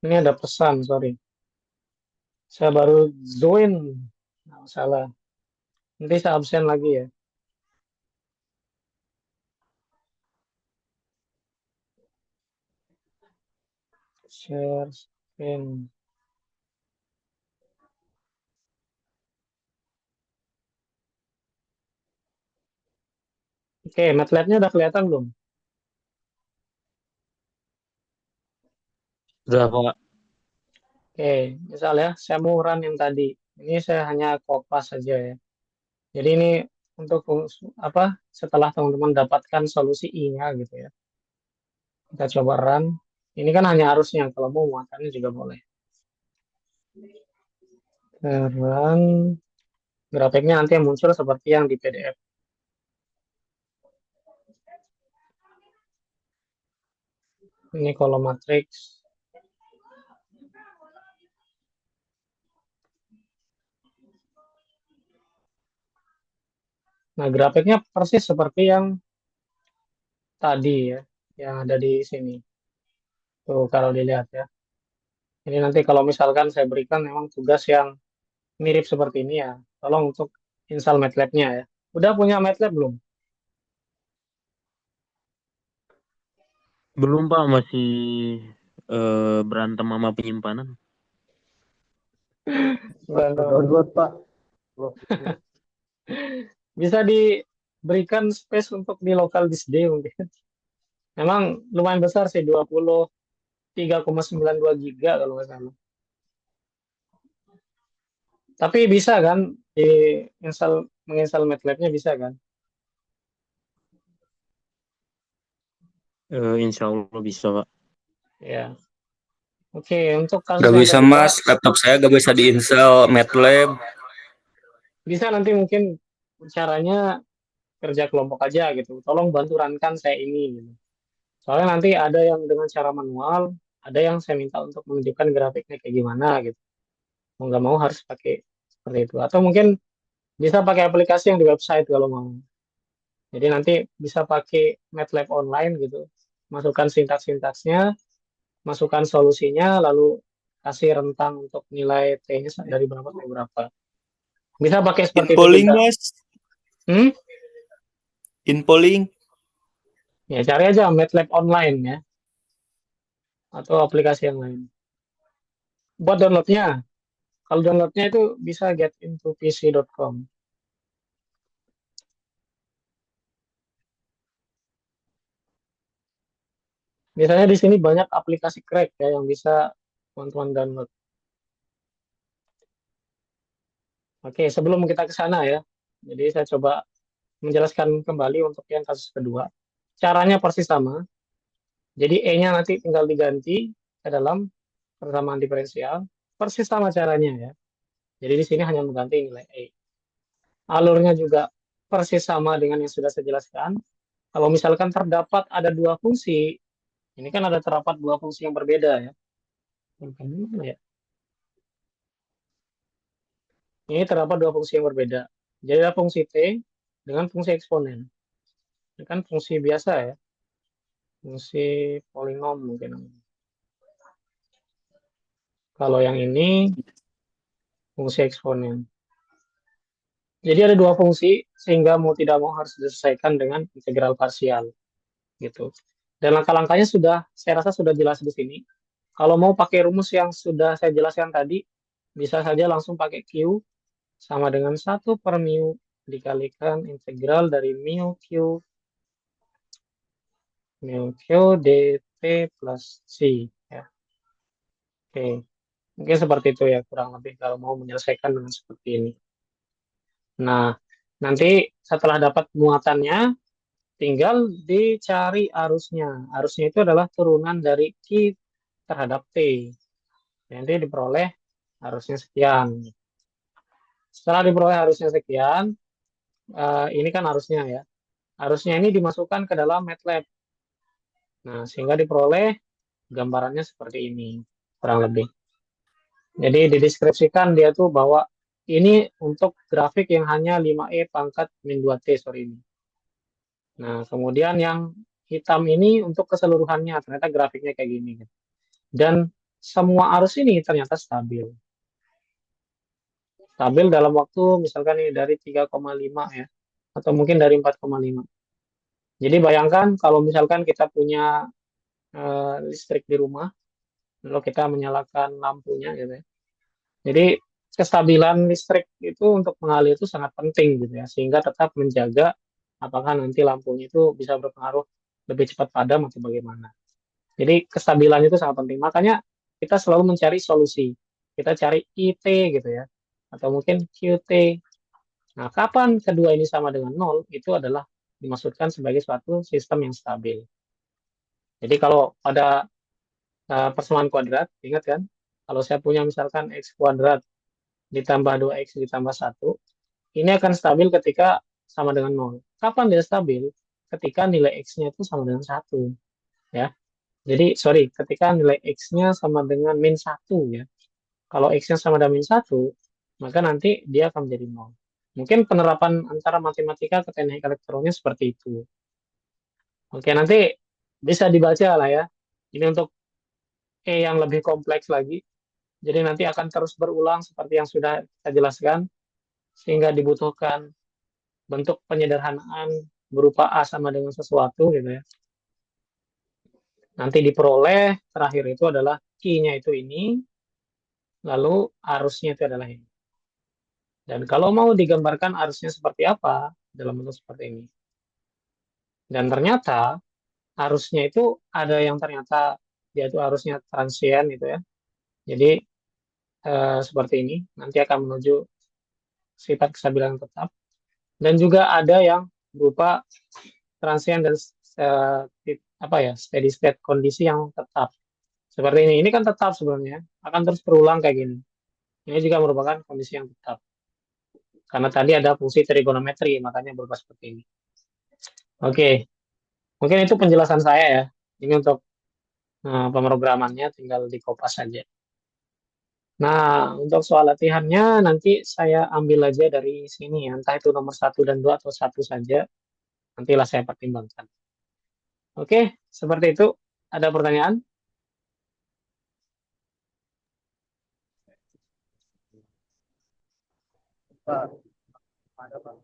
Ini ada pesan, sorry. Saya baru join. Nah, salah. Nanti saya absen lagi ya. Share screen. Oke, MATLAB-nya udah kelihatan belum? Udah Pak. Oke, misalnya saya mau run yang tadi. Ini saya hanya kopas saja ya. Jadi ini untuk apa? Setelah teman-teman dapatkan solusi I-nya gitu ya. Kita coba run. Ini kan hanya arusnya. Kalau mau muatannya juga boleh. Run. Grafiknya nanti yang muncul seperti yang di PDF. Ini kolom matriks. Nah, grafiknya persis seperti yang tadi ya, yang ada di sini. Tuh, kalau dilihat ya. Ini nanti kalau misalkan saya berikan memang tugas yang mirip seperti ini ya. Tolong untuk install MATLAB-nya ya. Udah punya MATLAB belum? Belum Pak, masih berantem sama penyimpanan. Download Pak. Loh, Bisa diberikan space untuk di local disk D mungkin. Memang lumayan besar sih, 23,92 giga kalau nggak salah. Tapi bisa kan di menginstal MATLAB-nya bisa kan? Insya Allah bisa Pak. Ya. Oke, untuk kasus Gak yang bisa kedua, mas, laptop saya gak bisa diinstal MATLAB. bisa nanti mungkin caranya kerja kelompok aja gitu. Tolong bantu runkan saya ini gitu. Soalnya nanti ada yang dengan cara manual, ada yang saya minta untuk menunjukkan grafiknya kayak gimana gitu. Mau nggak mau harus pakai seperti itu. Atau mungkin bisa pakai aplikasi yang di website kalau mau. Jadi nanti bisa pakai MATLAB online gitu. Masukkan sintaks-sintaksnya, masukkan solusinya, lalu kasih rentang untuk nilai T-nya dari berapa sampai berapa. Bisa pakai seperti itu Infoling juga. mas, Hmm? infoling. Ya, cari aja MATLAB online ya. Atau aplikasi yang lain. Buat downloadnya, kalau downloadnya itu bisa getintopc.com. Biasanya di sini banyak aplikasi crack ya yang bisa teman-teman download. Oke, sebelum kita ke sana ya. Jadi saya coba menjelaskan kembali untuk yang kasus kedua. Caranya persis sama. Jadi E-nya nanti tinggal diganti ke dalam persamaan diferensial. Persis sama caranya ya. Jadi di sini hanya mengganti nilai E. Alurnya juga persis sama dengan yang sudah saya jelaskan. Kalau misalkan terdapat ada dua fungsi, ini kan ada terdapat dua fungsi yang berbeda ya. Mana ya? Ini terdapat dua fungsi yang berbeda. Jadi ada fungsi T dengan fungsi eksponen. Ini kan fungsi biasa ya. Fungsi polinom mungkin. Kalau yang ini fungsi eksponen. Jadi ada dua fungsi sehingga mau tidak mau harus diselesaikan dengan integral parsial gitu. Dan langkah-langkahnya saya rasa sudah jelas di sini. Kalau mau pakai rumus yang sudah saya jelaskan tadi, bisa saja langsung pakai Q sama dengan 1 per mu dikalikan integral dari mu Q dt plus C. Ya. Oke, mungkin seperti itu ya kurang lebih kalau mau menyelesaikan dengan seperti ini. Nah, nanti setelah dapat muatannya, tinggal dicari arusnya. Arusnya itu adalah turunan dari Q terhadap T. Nanti diperoleh arusnya sekian. Setelah diperoleh arusnya sekian, ini kan arusnya ya. Arusnya ini dimasukkan ke dalam MATLAB. Nah, sehingga diperoleh gambarannya seperti ini, kurang lebih. Jadi dideskripsikan dia tuh bahwa ini untuk grafik yang hanya 5E pangkat min 2T, sorry ini. Nah, kemudian yang hitam ini untuk keseluruhannya, ternyata grafiknya kayak gini. Dan semua arus ini ternyata stabil. Stabil dalam waktu misalkan ini dari 3,5 ya, atau mungkin dari 4,5. Jadi bayangkan kalau misalkan kita punya listrik di rumah, lalu kita menyalakan lampunya gitu ya. Jadi kestabilan listrik itu untuk mengalir itu sangat penting gitu ya, sehingga tetap menjaga apakah nanti lampunya itu bisa berpengaruh lebih cepat padam atau bagaimana. Jadi kestabilan itu sangat penting. Makanya kita selalu mencari solusi. Kita cari IT gitu ya, atau mungkin QT. Nah, kapan kedua ini sama dengan nol, itu adalah dimaksudkan sebagai suatu sistem yang stabil. Jadi kalau pada persamaan kuadrat, ingat kan, kalau saya punya misalkan x kuadrat ditambah 2x ditambah 1, ini akan stabil ketika sama dengan 0. Kapan dia stabil? Ketika nilai x-nya itu sama dengan 1. Ya. Jadi, sorry, ketika nilai x-nya sama dengan min 1. Ya. Kalau x-nya sama dengan min 1, maka nanti dia akan menjadi 0. Mungkin penerapan antara matematika ke teknik elektroniknya seperti itu. Oke, nanti bisa dibaca lah ya. Ini untuk E yang lebih kompleks lagi. Jadi nanti akan terus berulang seperti yang sudah saya jelaskan, sehingga dibutuhkan bentuk penyederhanaan berupa A sama dengan sesuatu gitu ya. Nanti diperoleh, terakhir itu adalah Q-nya itu ini, lalu arusnya itu adalah ini. Dan kalau mau digambarkan arusnya seperti apa, dalam bentuk seperti ini. Dan ternyata arusnya itu ada yang ternyata dia itu arusnya transien gitu ya. Jadi seperti ini, nanti akan menuju sifat kestabilan tetap. Dan juga ada yang berupa transient dan steady state kondisi yang tetap. Seperti ini. Ini kan tetap sebenarnya, akan terus berulang kayak gini. Ini juga merupakan kondisi yang tetap. Karena tadi ada fungsi trigonometri, makanya berubah seperti ini. Oke, mungkin itu penjelasan saya ya. Ini untuk pemrogramannya tinggal dikopas saja. Nah, untuk soal latihannya nanti saya ambil aja dari sini ya. Entah itu nomor 1 dan 2 atau 1 saja. Nantilah saya pertimbangkan. Oke, seperti itu. Ada pertanyaan? Pak, ada Pak.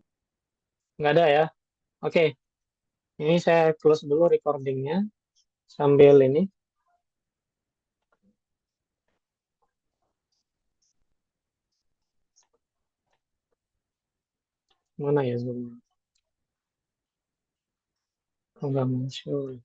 Nggak ada ya? Oke, ini saya close dulu recordingnya sambil ini. Mana ya Zoom? Oh, nggak muncul.